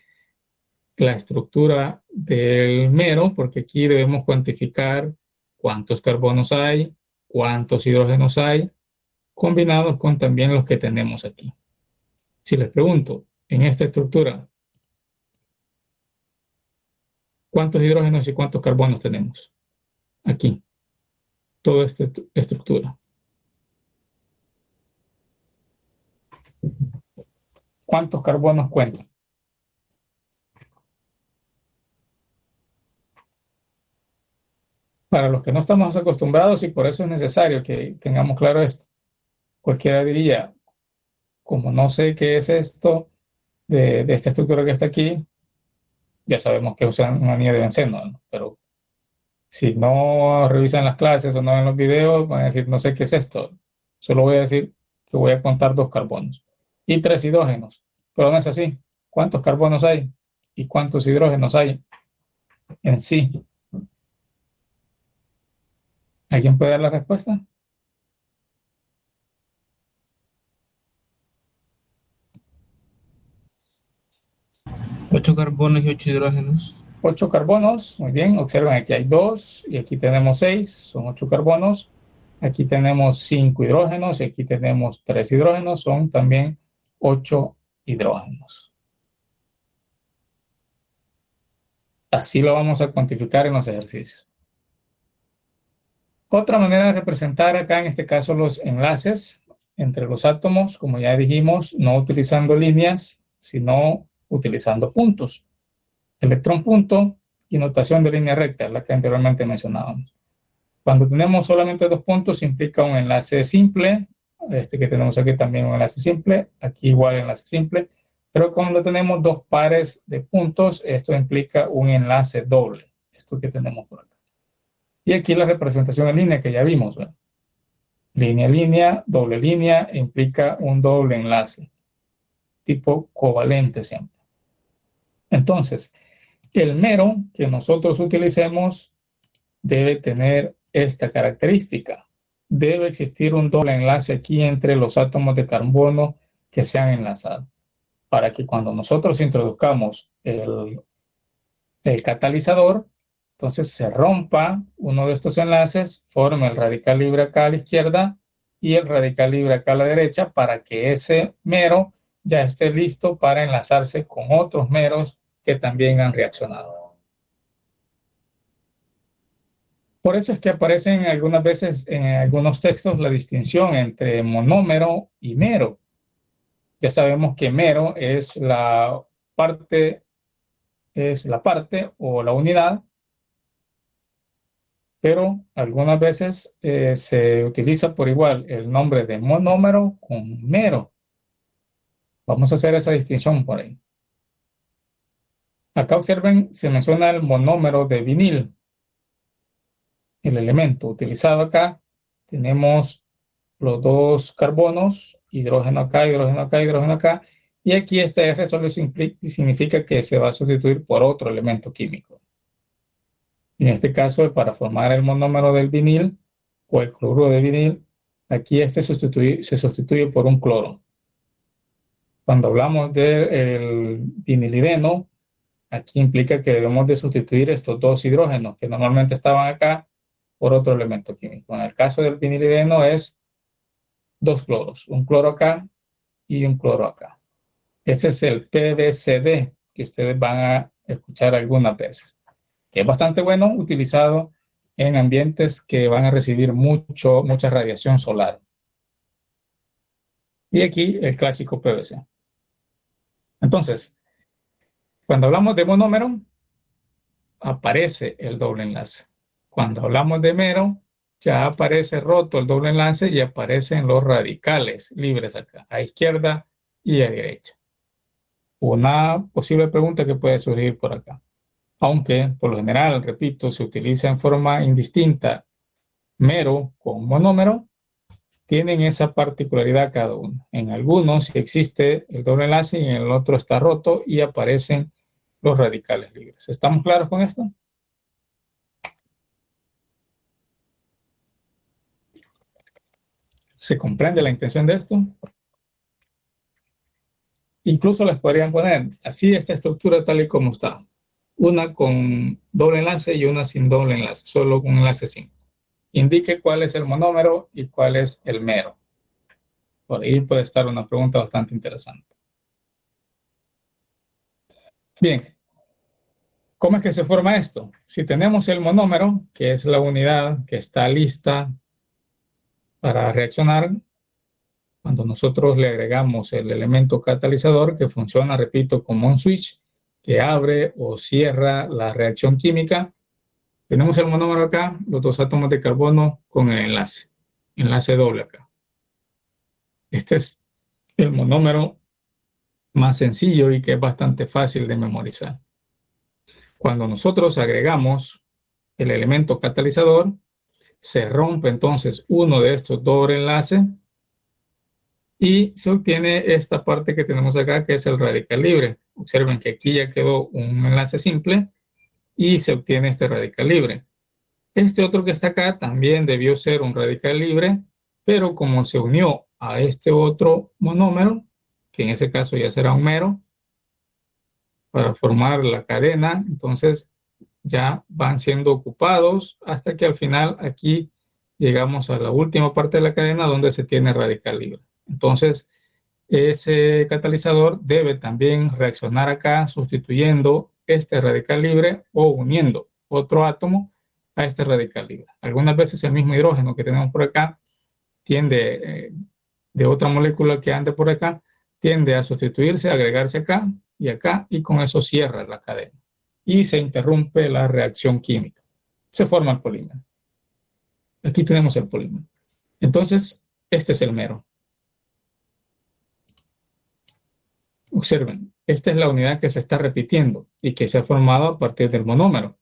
la estructura del mero, porque aquí debemos cuantificar cuántos carbonos hay, cuántos hidrógenos hay, combinados con también los que tenemos aquí. Si les pregunto, en esta estructura, ¿cuántos hidrógenos y cuántos carbonos tenemos? Aquí, toda esta estructura. ¿Cuántos carbonos cuentan? Para los que no estamos acostumbrados, y por eso es necesario que tengamos claro esto, cualquiera diría, como no sé qué es esto de esta estructura que está aquí, ya sabemos que usan un anillo de benceno, ¿no? Pero si no revisan las clases o no ven los videos, van a decir, no sé qué es esto. Solo voy a decir que voy a contar 2 carbonos y 3 hidrógenos. Pero no es así. ¿Cuántos carbonos hay? ¿Y cuántos hidrógenos hay en sí? ¿Alguien puede dar la respuesta? Ocho carbonos y 8 hidrógenos. 8 carbonos, muy bien. Observen, aquí hay 2 y aquí tenemos 6, son 8 carbonos. Aquí tenemos 5 hidrógenos y aquí tenemos 3 hidrógenos, son también 8 hidrógenos. Así lo vamos a cuantificar en los ejercicios. Otra manera de representar acá, en este caso, los enlaces entre los átomos, como ya dijimos, no utilizando líneas, sino utilizando puntos. Electrón punto y notación de línea recta, la que anteriormente mencionábamos. Cuando tenemos solamente 2 puntos, implica un enlace simple. Este que tenemos aquí también un enlace simple. Aquí igual enlace simple. Pero cuando tenemos 2 pares de puntos, esto implica un enlace doble. Esto que tenemos por acá. Y aquí la representación en línea que ya vimos, ¿verdad? Línea, línea, doble línea, implica un doble enlace. Tipo covalente siempre. Entonces, el mero que nosotros utilicemos debe tener esta característica. Debe existir un doble enlace aquí entre los átomos de carbono que se han enlazado, para que cuando nosotros introduzcamos el catalizador, entonces se rompa uno de estos enlaces, forme el radical libre acá a la izquierda y el radical libre acá a la derecha, para que ese mero ya esté listo para enlazarse con otros meros que también han reaccionado. Por eso es que aparecen algunas veces en algunos textos la distinción entre monómero y mero. Ya sabemos que mero es la parte o la unidad, pero algunas veces se utiliza por igual el nombre de monómero con mero. Vamos a hacer esa distinción por ahí. Acá observen, se menciona el monómero de vinil. El elemento utilizado acá, tenemos los 2 carbonos, hidrógeno acá, hidrógeno acá, hidrógeno acá, y aquí este R solo significa que se va a sustituir por otro elemento químico. En este caso, para formar el monómero del vinil o el cloruro de vinil, aquí este se sustituye por un cloro. Cuando hablamos del vinilideno, aquí implica que debemos de sustituir estos 2 hidrógenos que normalmente estaban acá por otro elemento químico. En el caso del vinilideno es 2 cloros, un cloro acá y un cloro acá. Ese es el PBCD que ustedes van a escuchar algunas veces, que es bastante bueno, utilizado en ambientes que van a recibir mucha radiación solar. Y aquí el clásico PVC. Entonces, cuando hablamos de monómero, aparece el doble enlace. Cuando hablamos de mero, ya aparece roto el doble enlace y aparecen los radicales libres acá, a izquierda y a derecha. Una posible pregunta que puede surgir por acá. Aunque, por lo general, repito, se utiliza en forma indistinta mero con monómero, tienen esa particularidad cada uno. En algunos sí existe el doble enlace y en el otro está roto y aparecen los radicales libres. ¿Estamos claros con esto? ¿Se comprende la intención de esto? Incluso les podrían poner así esta estructura tal y como está. Una con doble enlace y una sin doble enlace, solo con enlace simple. Indique cuál es el monómero y cuál es el mero. Por ahí puede estar una pregunta bastante interesante. Bien, ¿cómo es que se forma esto? Si tenemos el monómero, que es la unidad que está lista para reaccionar, cuando nosotros le agregamos el elemento catalizador que funciona, repito, como un switch que abre o cierra la reacción química, tenemos el monómero acá, los dos átomos de carbono con el enlace doble acá. Este es el monómero más sencillo y que es bastante fácil de memorizar. Cuando nosotros agregamos el elemento catalizador, se rompe entonces uno de estos doble enlaces y se obtiene esta parte que tenemos acá, que es el radical libre. Observen que aquí ya quedó un enlace simple y se obtiene este radical libre. Este otro que está acá también debió ser un radical libre, pero como se unió a este otro monómero, que en ese caso ya será un mero, para formar la cadena, entonces ya van siendo ocupados hasta que al final aquí llegamos a la última parte de la cadena donde se tiene radical libre. Entonces, ese catalizador debe también reaccionar acá sustituyendo este radical libre o uniendo otro átomo a este radical libre. Algunas veces el mismo hidrógeno que tenemos por acá tiende, de otra molécula que ande por acá, tiende a sustituirse, a agregarse acá, y con eso cierra la cadena. Y se interrumpe la reacción química. Se forma el polímero. Aquí tenemos el polímero. Entonces, este es el mero. Observen, esta es la unidad que se está repitiendo y que se ha formado a partir del monómero.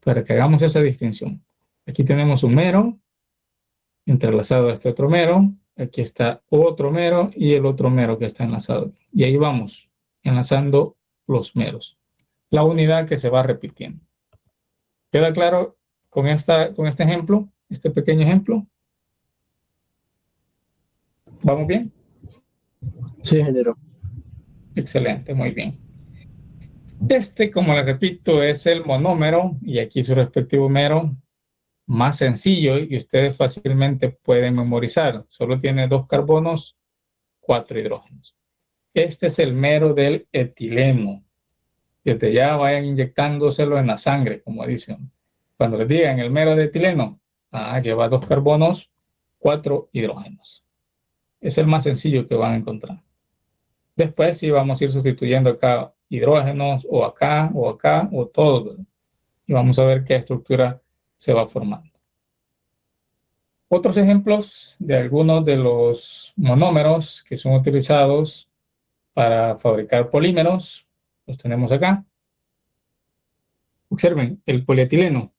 Para que hagamos esa distinción. Aquí tenemos un mero entrelazado a este otro mero. Aquí está otro mero y el otro mero que está enlazado. Y ahí vamos enlazando los meros. La unidad que se va repitiendo. ¿Queda claro con este ejemplo? Este pequeño ejemplo. ¿Vamos bien? Sí, ingeniero. Excelente, muy bien. Este, como les repito, es el monómero y aquí su respectivo mero más sencillo y ustedes fácilmente pueden memorizar. Solo tiene 2 carbonos, 4 hidrógenos. Este es el mero del etileno. Desde ya vayan inyectándoselo en la sangre, como dicen. Cuando les digan el mero de etileno, lleva 2 carbonos, 4 hidrógenos. Es el más sencillo que van a encontrar. Después sí vamos a ir sustituyendo acá hidrógenos o acá o todo. Y vamos a ver qué estructura se va formando. Otros ejemplos de algunos de los monómeros que son utilizados para fabricar polímeros, los tenemos acá. Observen, el polietileno,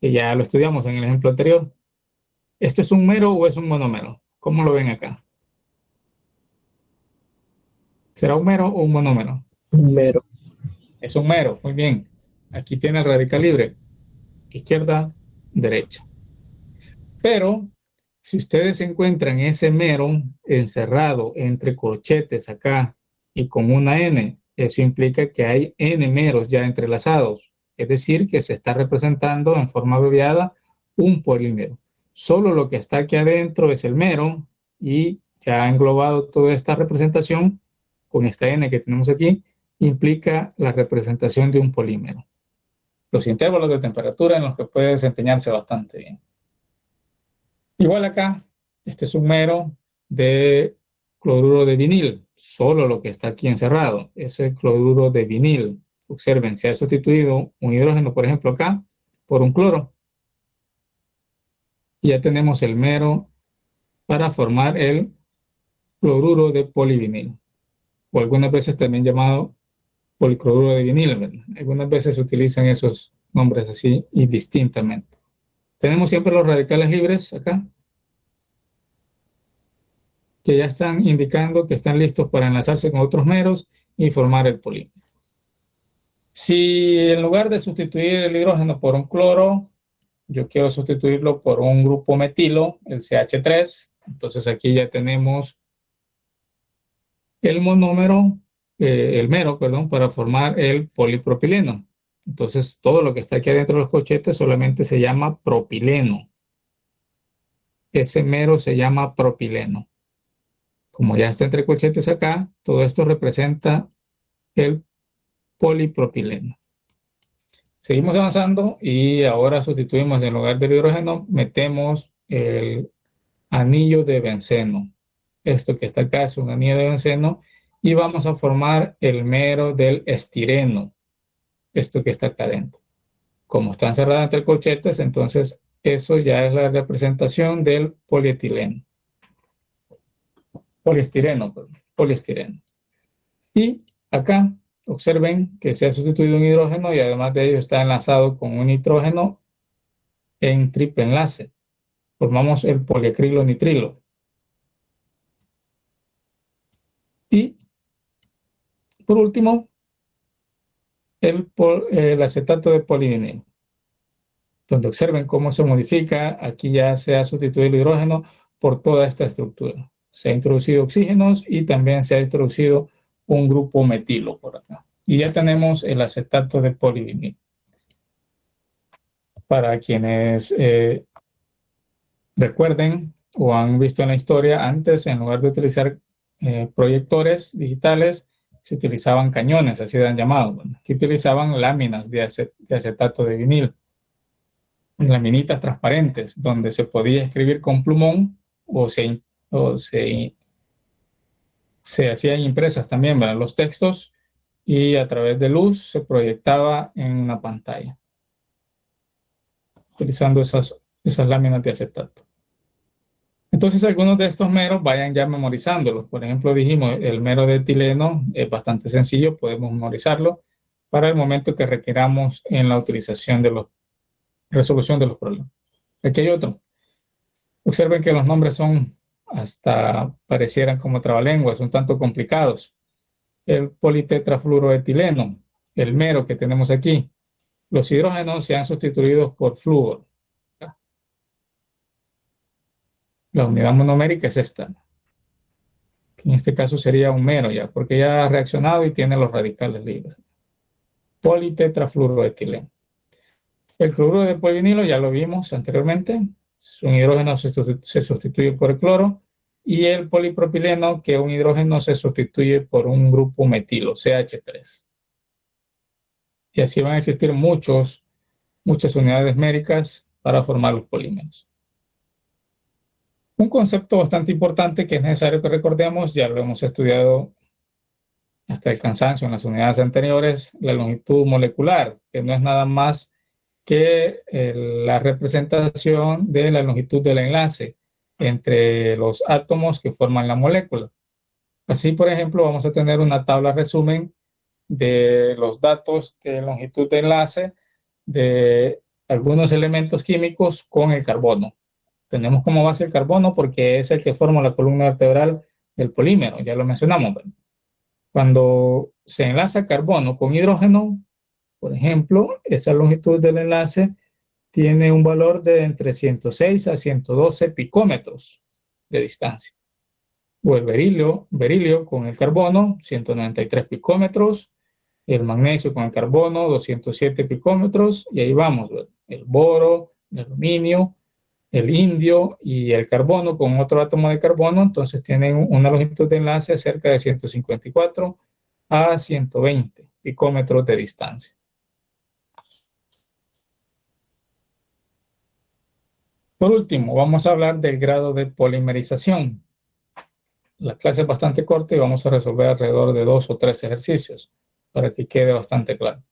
que ya lo estudiamos en el ejemplo anterior. ¿Esto es un mero o es un monómero? ¿Cómo lo ven acá? ¿Será un mero o un monómero? Un mero. Es un mero, muy bien. Aquí tiene el radical libre. Izquierda, derecha. Pero, si ustedes encuentran ese mero encerrado entre corchetes acá y con una N, eso implica que hay N meros ya entrelazados. Es decir, que se está representando en forma abreviada un polímero. Solo lo que está aquí adentro es el mero y ya englobado toda esta representación con esta N que tenemos aquí, implica la representación de un polímero. Los intervalos de temperatura en los que puede desempeñarse bastante bien. Igual acá, este es un mero de cloruro de vinil, solo lo que está aquí encerrado, eso es cloruro de vinil. Observen, se ha sustituido un hidrógeno, por ejemplo, acá, por un cloro. Y ya tenemos el mero para formar el cloruro de polivinil, o algunas veces también llamado policloruro de vinil, ¿verdad? Algunas veces se utilizan esos nombres así indistintamente. Tenemos siempre los radicales libres acá, que ya están indicando que están listos para enlazarse con otros meros y formar el polímero. Si en lugar de sustituir el hidrógeno por un cloro, yo quiero sustituirlo por un grupo metilo, el CH3. Entonces aquí ya tenemos el monómero, el mero, perdón, para formar el polipropileno. Entonces todo lo que está aquí adentro de los corchetes solamente se llama propileno. Ese mero se llama propileno. Como ya está entre corchetes acá, todo esto representa el polipropileno. Seguimos avanzando y ahora sustituimos en lugar del hidrógeno, metemos el anillo de benceno. Esto que está acá es un anillo de benceno y vamos a formar el mero del estireno. Esto que está acá adentro. Como está encerrado entre corchetes, entonces eso ya es la representación del polietileno. Poliestireno. Y acá observen que se ha sustituido un hidrógeno y además de ello está enlazado con un nitrógeno en triple enlace. Formamos el poliacrilonitrilo. Y por último, el acetato de polivinilo, donde observen cómo se modifica. Aquí ya se ha sustituido el hidrógeno por toda esta estructura. Se ha introducido oxígenos y también se ha introducido un grupo metilo por acá. Y ya tenemos el acetato de polivinilo. Para quienes recuerden o han visto en la historia, antes en lugar de utilizar proyectores digitales, se utilizaban cañones, así eran llamados. Bueno, aquí utilizaban láminas de acetato de vinil, laminitas transparentes, donde se podía escribir con plumón o se hacían impresas también, ¿verdad?, los textos, y a través de luz se proyectaba en una pantalla, utilizando esas láminas de acetato. Entonces, algunos de estos meros vayan ya memorizándolos. Por ejemplo, dijimos, el mero de etileno es bastante sencillo, podemos memorizarlo para el momento que requiramos en la utilización de resolución de los problemas. Aquí hay otro. Observen que los nombres son, hasta parecieran como trabalenguas, un tanto complicados. El politetrafluoroetileno, el mero que tenemos aquí. Los hidrógenos se han sustituido por flúor. La unidad monomérica es esta. En este caso sería un mero ya, porque ya ha reaccionado y tiene los radicales libres. Politetrafluoroetileno. El cloruro de polivinilo ya lo vimos anteriormente. Un hidrógeno se sustituye por el cloro. Y el polipropileno, que un hidrógeno se sustituye por un grupo metilo, CH3. Y así van a existir muchas unidades méricas para formar los polímeros. Un concepto bastante importante que es necesario que recordemos, ya lo hemos estudiado hasta el cansancio en las unidades anteriores, la longitud molecular, que no es nada más que la representación de la longitud del enlace entre los átomos que forman la molécula. Así, por ejemplo, vamos a tener una tabla resumen de los datos de longitud de enlace de algunos elementos químicos con el carbono. Tenemos como base el carbono porque es el que forma la columna vertebral del polímero, ya lo mencionamos. Cuando se enlaza carbono con hidrógeno, por ejemplo, esa longitud del enlace tiene un valor de entre 106 a 112 picómetros de distancia. O el berilio con el carbono, 193 picómetros. El magnesio con el carbono, 207 picómetros. Y ahí vamos, el boro, el aluminio, el indio y el carbono con otro átomo de carbono. Entonces tienen una longitud de enlace cerca de 154 a 120 picómetros de distancia. Por último, vamos a hablar del grado de polimerización. La clase es bastante corta y vamos a resolver alrededor de 2 o 3 ejercicios para que quede bastante claro.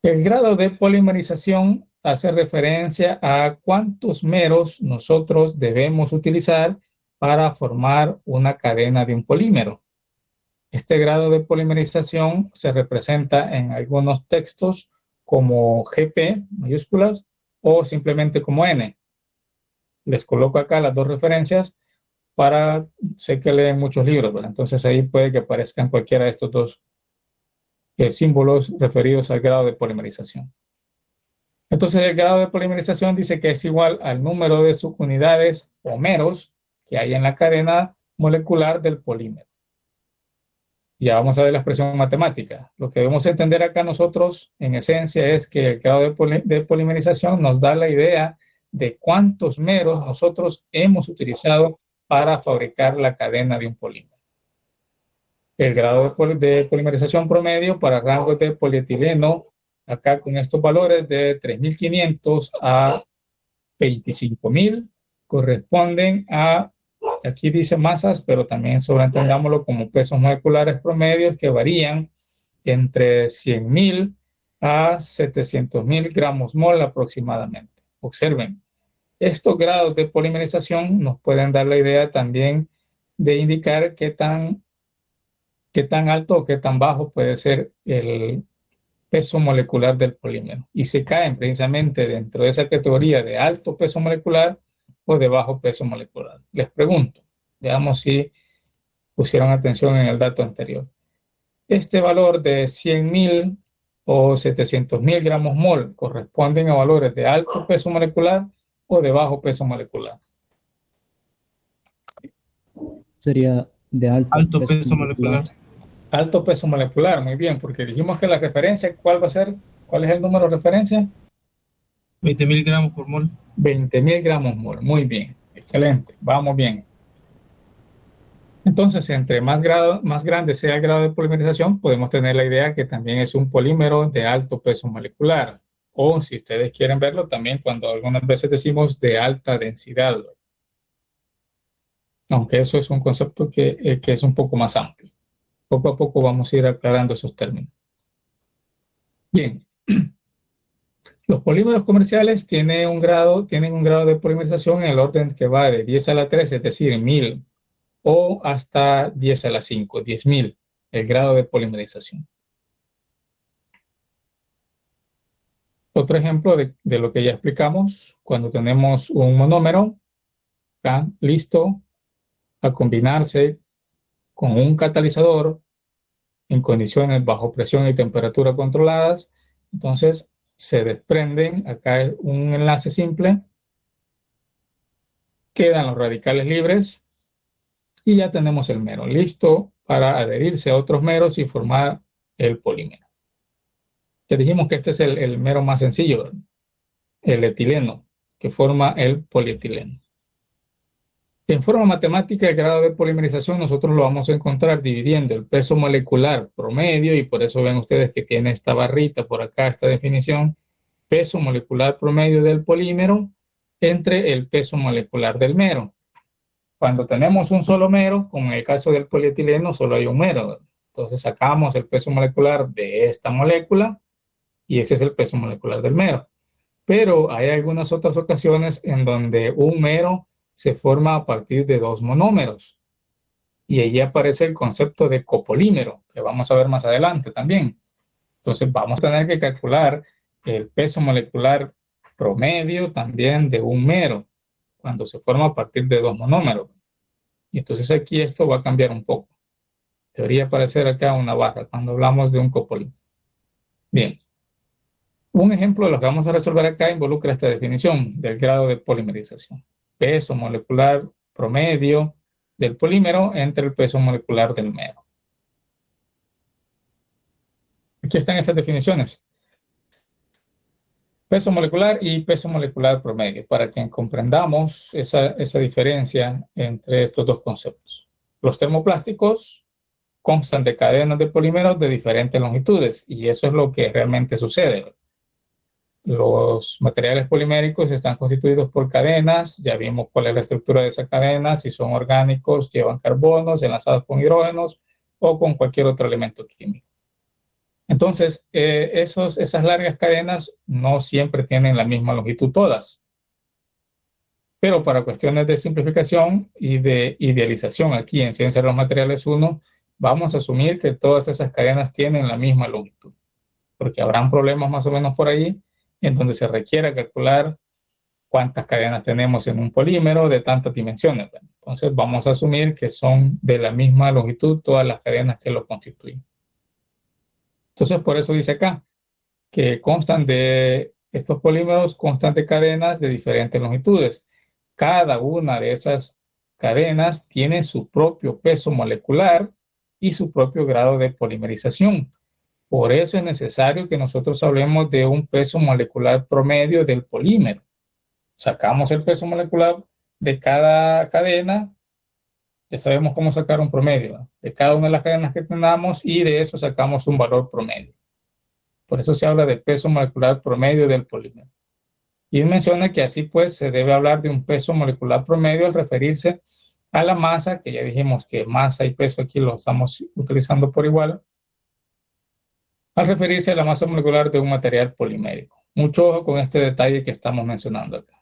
El grado de polimerización hace referencia a cuántos meros nosotros debemos utilizar para formar una cadena de un polímero. Este grado de polimerización se representa en algunos textos como GP, mayúsculas, o simplemente como N. Les coloco acá las dos referencias sé que leen muchos libros, ¿verdad? Entonces ahí puede que aparezcan cualquiera de estos dos símbolos referidos al grado de polimerización. Entonces el grado de polimerización dice que es igual al número de subunidades o meros que hay en la cadena molecular del polímero. Ya vamos a ver la expresión matemática. Lo que debemos entender acá nosotros, en esencia, es que el grado de polimerización nos da la idea de cuántos meros nosotros hemos utilizado para fabricar la cadena de un polímero. El grado de polimerización promedio para rangos de polietileno, acá con estos valores de 3.500 a 25.000, corresponden a, aquí dice masas, pero también sobreentendámoslo como pesos moleculares promedios que varían entre 100.000 a 700.000 gramos mol aproximadamente. Observen, estos grados de polimerización nos pueden dar la idea también de indicar qué tan alto o qué tan bajo puede ser el peso molecular del polímero. Y se caen precisamente dentro de esa categoría de alto peso molecular o de bajo peso molecular. Les pregunto, veamos si pusieron atención en el dato anterior. Este valor de 100.000 o 700.000 gramos mol corresponden a valores de alto peso molecular o de bajo peso molecular. Sería de Alto peso molecular. Alto peso molecular, muy bien, porque dijimos que la referencia, ¿cuál va a ser? ¿Cuál es el número de referencia? 20.000 gramos por mol. 20.000 gramos mol, muy bien, excelente, vamos bien. Entonces, entre más grande sea el grado de polimerización, podemos tener la idea que también es un polímero de alto peso molecular. O, si ustedes quieren verlo, también cuando algunas veces decimos de alta densidad. Aunque eso es un concepto que es un poco más amplio. Poco a poco vamos a ir aclarando esos términos. Bien. Los polímeros comerciales tienen un grado de polimerización en el orden que va de 10 a la 3, es decir, 1000, o hasta 10 a la 5, 10.000, el grado de polimerización. Otro ejemplo de lo que ya explicamos, cuando tenemos un monómero, ¿está listo a combinarse con un catalizador en condiciones bajo presión y temperatura controladas, entonces se desprenden, acá es un enlace simple, quedan los radicales libres y ya tenemos el mero listo para adherirse a otros meros y formar el polímero. Ya dijimos que este es el mero más sencillo, el etileno, que forma el polietileno. En forma matemática, el grado de polimerización nosotros lo vamos a encontrar dividiendo el peso molecular promedio, y por eso ven ustedes que tiene esta barrita por acá, esta definición, peso molecular promedio del polímero entre el peso molecular del mero. Cuando tenemos un solo mero, como en el caso del polietileno, solo hay un mero. Entonces sacamos el peso molecular de esta molécula y ese es el peso molecular del mero. Pero hay algunas otras ocasiones en donde un mero se forma a partir de dos monómeros. Y ahí aparece el concepto de copolímero, que vamos a ver más adelante también. Entonces vamos a tener que calcular el peso molecular promedio también de un mero, cuando se forma a partir de dos monómeros. Y entonces aquí esto va a cambiar un poco. Debería aparecer acá una barra cuando hablamos de un copolímero. Bien. Un ejemplo de lo que vamos a resolver acá involucra esta definición del grado de polimerización. Peso molecular promedio del polímero entre el peso molecular del mero. Aquí están esas definiciones. Peso molecular y peso molecular promedio, para que comprendamos esa diferencia entre estos dos conceptos. Los termoplásticos constan de cadenas de polímeros de diferentes longitudes, y eso es lo que realmente sucede. Los materiales poliméricos están constituidos por cadenas, ya vimos cuál es la estructura de esas cadenas, si son orgánicos, llevan carbonos enlazados con hidrógenos o con cualquier otro elemento químico. Entonces, esas largas cadenas no siempre tienen la misma longitud todas, pero para cuestiones de simplificación y de idealización aquí en Ciencia de los Materiales 1, vamos a asumir que todas esas cadenas tienen la misma longitud, porque habrán problemas más o menos por ahí en donde se requiera calcular cuántas cadenas tenemos en un polímero de tantas dimensiones. Entonces vamos a asumir que son de la misma longitud todas las cadenas que lo constituyen. Entonces por eso dice acá que constan de estos polímeros constan de cadenas de diferentes longitudes. Cada una de esas cadenas tiene su propio peso molecular y su propio grado de polimerización. Por eso es necesario que nosotros hablemos de un peso molecular promedio del polímero. Sacamos el peso molecular de cada cadena, ya sabemos cómo sacar un promedio, ¿no? De cada una de las cadenas que tengamos, y de eso sacamos un valor promedio. Por eso se habla de peso molecular promedio del polímero. Y menciona que así pues se debe hablar de un peso molecular promedio al referirse a la masa, que ya dijimos que masa y peso aquí lo estamos utilizando por igual, al referirse a la masa molecular de un material polimérico. Mucho ojo con este detalle que estamos mencionando acá.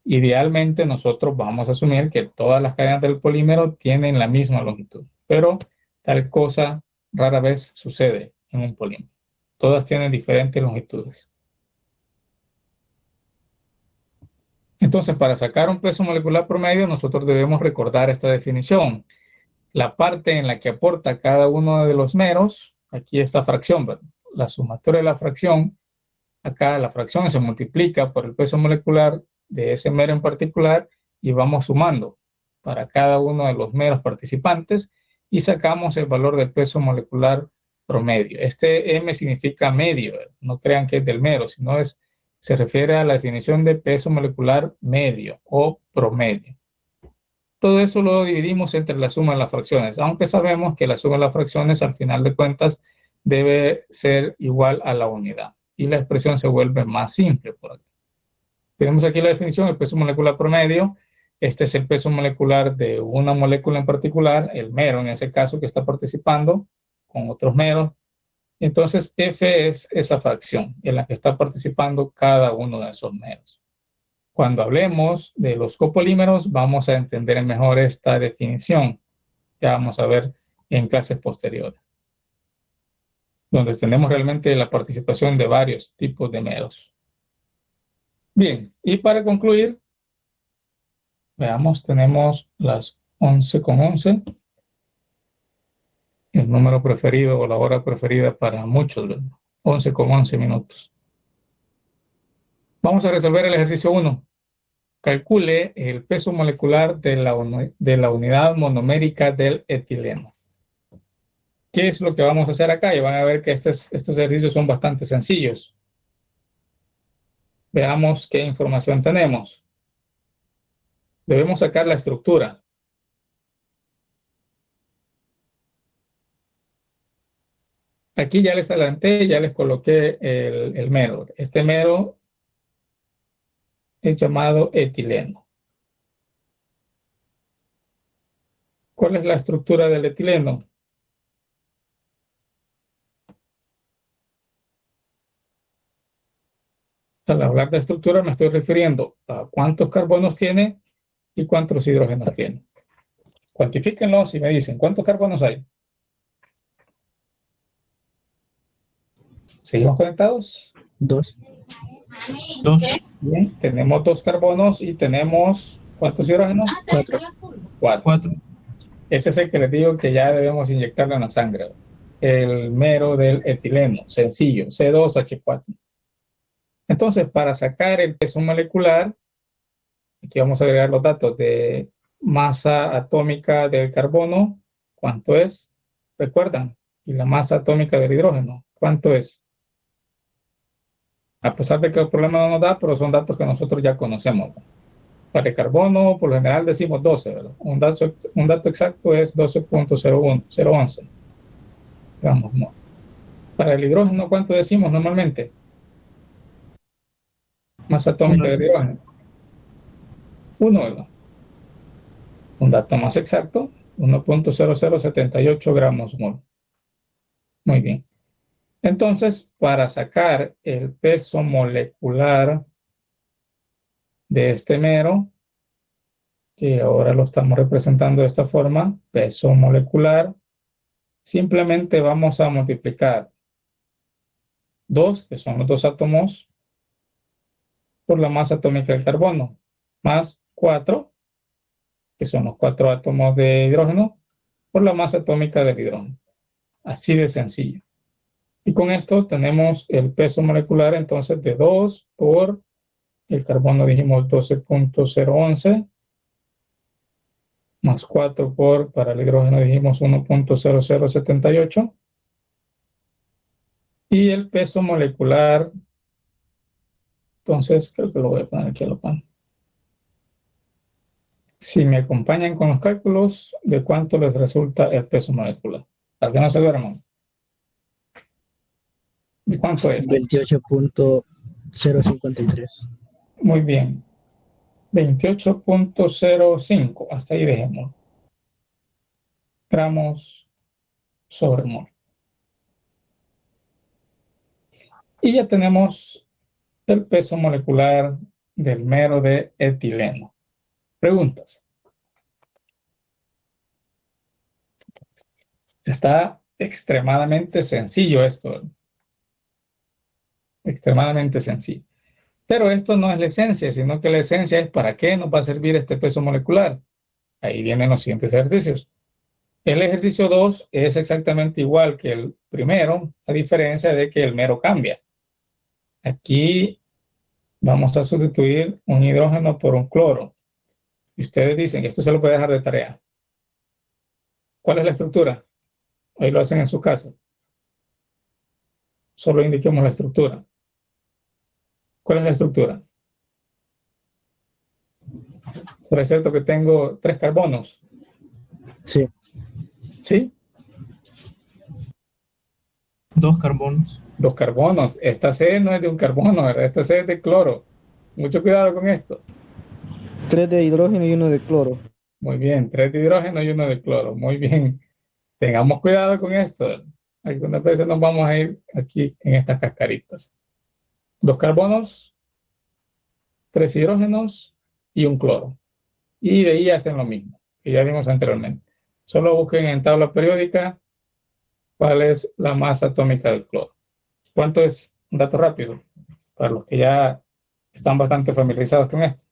Idealmente nosotros vamos a asumir que todas las cadenas del polímero tienen la misma longitud, pero tal cosa rara vez sucede en un polímero. Todas tienen diferentes longitudes. Entonces, para sacar un peso molecular promedio, nosotros debemos recordar esta definición. La parte en la que aporta cada uno de los meros, aquí esta fracción, ¿verdad? La sumatoria de la fracción, acá la fracción se multiplica por el peso molecular de ese mero en particular y vamos sumando para cada uno de los meros participantes y sacamos el valor del peso molecular promedio. Este M significa medio, no crean que es del mero, sino se refiere a la definición de peso molecular medio o promedio. Todo eso lo dividimos entre la suma de las fracciones, aunque sabemos que la suma de las fracciones al final de cuentas debe ser igual a la unidad y la expresión se vuelve más simple por aquí. Tenemos aquí la definición del peso molecular promedio. Este es el peso molecular de una molécula en particular, el mero en ese caso que está participando con otros meros. Entonces F es esa fracción en la que está participando cada uno de esos meros. Cuando hablemos de los copolímeros vamos a entender mejor esta definición. Ya vamos a ver en clases posteriores, donde tenemos realmente la participación de varios tipos de meros. Bien, y para concluir, veamos, tenemos las 11:11, el número preferido o la hora preferida para muchos, 11:11 minutos. Vamos a resolver el ejercicio 1. Calcule el peso molecular de la unidad monomérica del etileno. ¿Qué es lo que vamos a hacer acá? Y van a ver que estos ejercicios son bastante sencillos. Veamos qué información tenemos. Debemos sacar la estructura. Aquí ya les adelanté, ya les coloqué el mero. Este mero es llamado etileno. ¿Cuál es la estructura del etileno? Al hablar de estructura me estoy refiriendo a cuántos carbonos tiene y cuántos hidrógenos tiene. Cuantifíquenlos y me dicen cuántos carbonos hay. ¿Seguimos conectados? 2. 2. Bien, tenemos 2 carbonos y tenemos ¿cuántos hidrógenos? 4. 4. 4. Ese es el que les digo que ya debemos inyectarlo en la sangre. El mero del etileno, sencillo, C2H4. Entonces, para sacar el peso molecular, aquí vamos a agregar los datos de masa atómica del carbono, ¿cuánto es? ¿Recuerdan? Y la masa atómica del hidrógeno, ¿cuánto es? A pesar de que el problema no nos da, pero son datos que nosotros ya conocemos. Para el carbono, por lo general decimos 12, ¿verdad? Un dato exacto es 12.011. Vamos, no. Para el hidrógeno, ¿cuánto decimos normalmente? Masa atómica del hidrógeno. 1, ¿verdad? Un dato más exacto, 1.0078 gramos mol. Muy bien. Entonces, para sacar el peso molecular de este mero, que ahora lo estamos representando de esta forma, peso molecular, simplemente vamos a multiplicar 2, que son los 2 átomos, por la masa atómica del carbono, más 4, que son los 4 átomos de hidrógeno, por la masa atómica del hidrógeno. Así de sencillo. Y con esto tenemos el peso molecular entonces de 2 por el carbono, dijimos 12.011, más 4 para el hidrógeno, dijimos 1.0078. Y el peso molecular, entonces creo que lo voy a poner aquí a la par. Si me acompañan con los cálculos, ¿de cuánto les resulta el peso molecular? Para que no se duerman. ¿De cuánto es? 28.053. Muy bien. 28.05. Hasta ahí dejemos. Gramos sobre mol. Y ya tenemos el peso molecular del mero de etileno. Preguntas. Está extremadamente sencillo esto. Extremadamente sencillo. Pero esto no es la esencia, sino que la esencia es para qué nos va a servir este peso molecular. Ahí vienen los siguientes ejercicios. El ejercicio 2 es exactamente igual que el primero, a diferencia de que el mero cambia. Aquí vamos a sustituir un hidrógeno por un cloro. Y ustedes dicen que esto se lo puede dejar de tarea. ¿Cuál es la estructura? Ahí lo hacen en su casa. Solo indiquemos la estructura. ¿Cuál es la estructura? ¿Será cierto que tengo 3 carbonos? Sí, ¿Sí? 2 carbonos. 2 carbonos. Esta C no es de un carbono, ¿verdad? Esta C es de cloro. Mucho cuidado con esto. 3 de hidrógeno y 1 de cloro. Muy bien, 3 de hidrógeno y 1 de cloro. Muy bien. Tengamos cuidado con esto. Algunas veces nos vamos a ir aquí en estas cascaritas. 2 carbonos, 3 hidrógenos y un cloro. Y de ahí hacen lo mismo, que ya vimos anteriormente. Solo busquen en tabla periódica cuál es la masa atómica del cloro. ¿Cuánto es? Un dato rápido, para los que ya están bastante familiarizados con esto.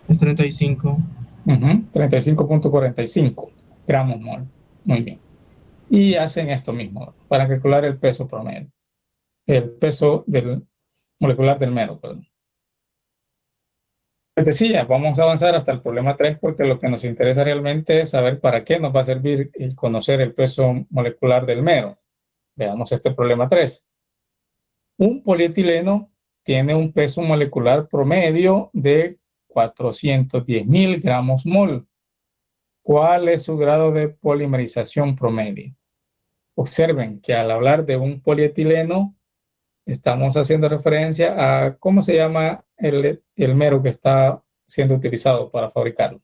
Es 35. 35.45 gramos mol. Muy bien. Y hacen esto mismo para calcular el peso promedio. El peso molecular del mero, perdón. Les decía, vamos a avanzar hasta el problema 3 porque lo que nos interesa realmente es saber para qué nos va a servir el conocer el peso molecular del mero. Veamos este problema 3. Un polietileno tiene un peso molecular promedio de 410.000 gramos mol. ¿Cuál es su grado de polimerización promedio? Observen que al hablar de un polietileno estamos haciendo referencia a cómo se llama el mero que está siendo utilizado para fabricarlo.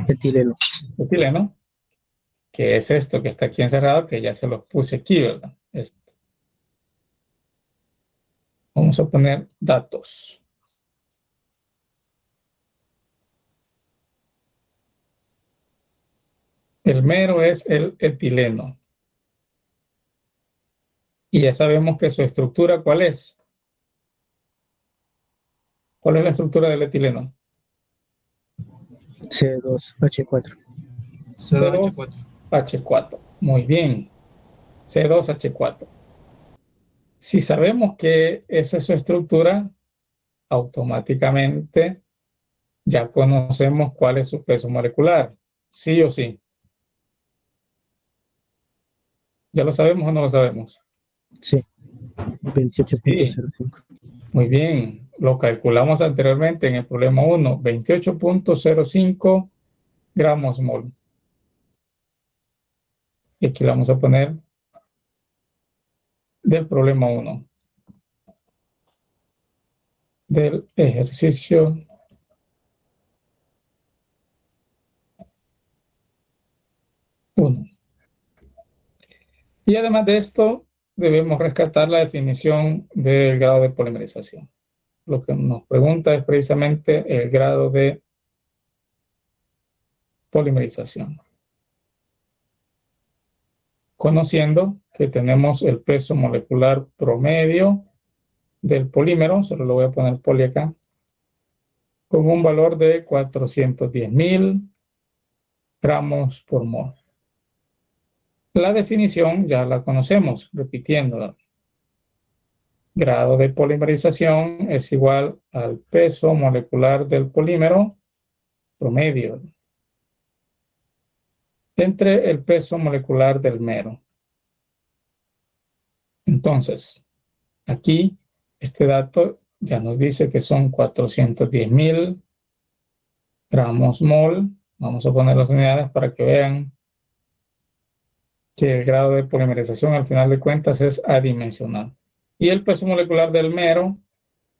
Etileno. Etileno, que es esto que está aquí encerrado, que ya se lo puse aquí, ¿verdad? Vamos a poner datos. El mero es el etileno. Y ya sabemos que su estructura, ¿cuál es? ¿Cuál es la estructura del etileno? C2H4. C2H4. H4. Muy bien. C2H4. Si sabemos que esa es su estructura, automáticamente ya conocemos cuál es su peso molecular. ¿Sí o sí? ¿Ya lo sabemos o no lo sabemos? Sí, 28.05. Muy bien. Lo calculamos anteriormente en el problema 1, 28.05 gramos mol. Y aquí le vamos a poner del problema 1. Del ejercicio 1. Y además de esto, debemos rescatar la definición del grado de polimerización. Lo que nos pregunta es precisamente el grado de polimerización. Conociendo que tenemos el peso molecular promedio del polímero, solo lo voy a poner poli acá, con un valor de 410.000 gramos por mol. La definición ya la conocemos, repitiéndola. Grado de polimerización es igual al peso molecular del polímero promedio entre el peso molecular del mero. Entonces, aquí este dato ya nos dice que son 410.000 gramos mol. Vamos a poner las unidades para que vean que el grado de polimerización al final de cuentas es adimensional. Y el peso molecular del mero,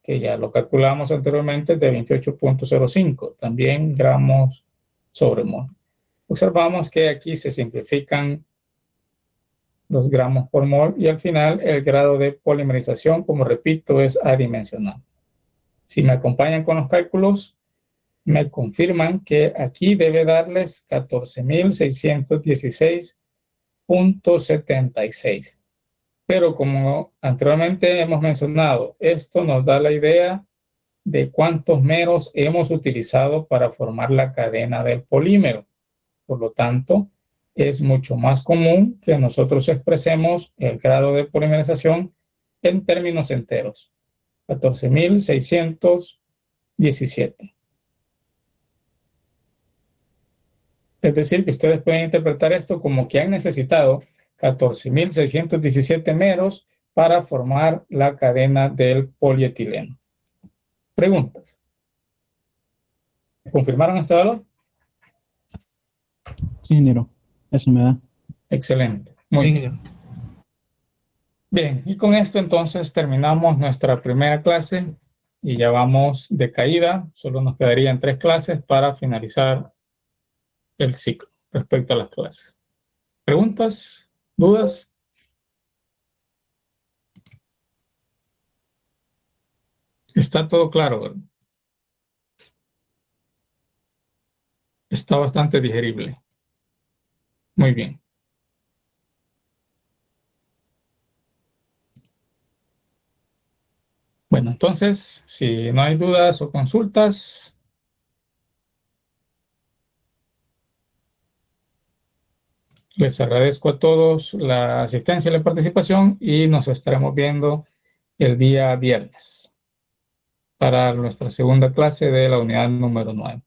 que ya lo calculamos anteriormente, es de 28.05, también gramos sobre mol. Observamos que aquí se simplifican los gramos por mol y al final el grado de polimerización, como repito, es adimensional. Si me acompañan con los cálculos, me confirman que aquí debe darles 14.616.76. Pero como anteriormente hemos mencionado, esto nos da la idea de cuántos meros hemos utilizado para formar la cadena del polímero. Por lo tanto, es mucho más común que nosotros expresemos el grado de polimerización en términos enteros. 14.617. Es decir, que ustedes pueden interpretar esto como que han necesitado 14.617 meros para formar la cadena del polietileno. Preguntas. ¿Confirmaron este valor? Sí, ingeniero. Eso me da. Excelente. Sí, Muy bien. ingeniero. Bien, y con esto entonces terminamos nuestra primera clase y ya vamos de caída. Solo nos quedarían 3 clases para finalizar el ciclo respecto a las clases. ¿Preguntas? ¿Dudas? Está todo claro, ¿verdad? Está bastante digerible. Muy bien. Bueno, entonces, si no hay dudas o consultas, les agradezco a todos la asistencia y la participación y nos estaremos viendo el día viernes para nuestra segunda clase de la unidad número 9.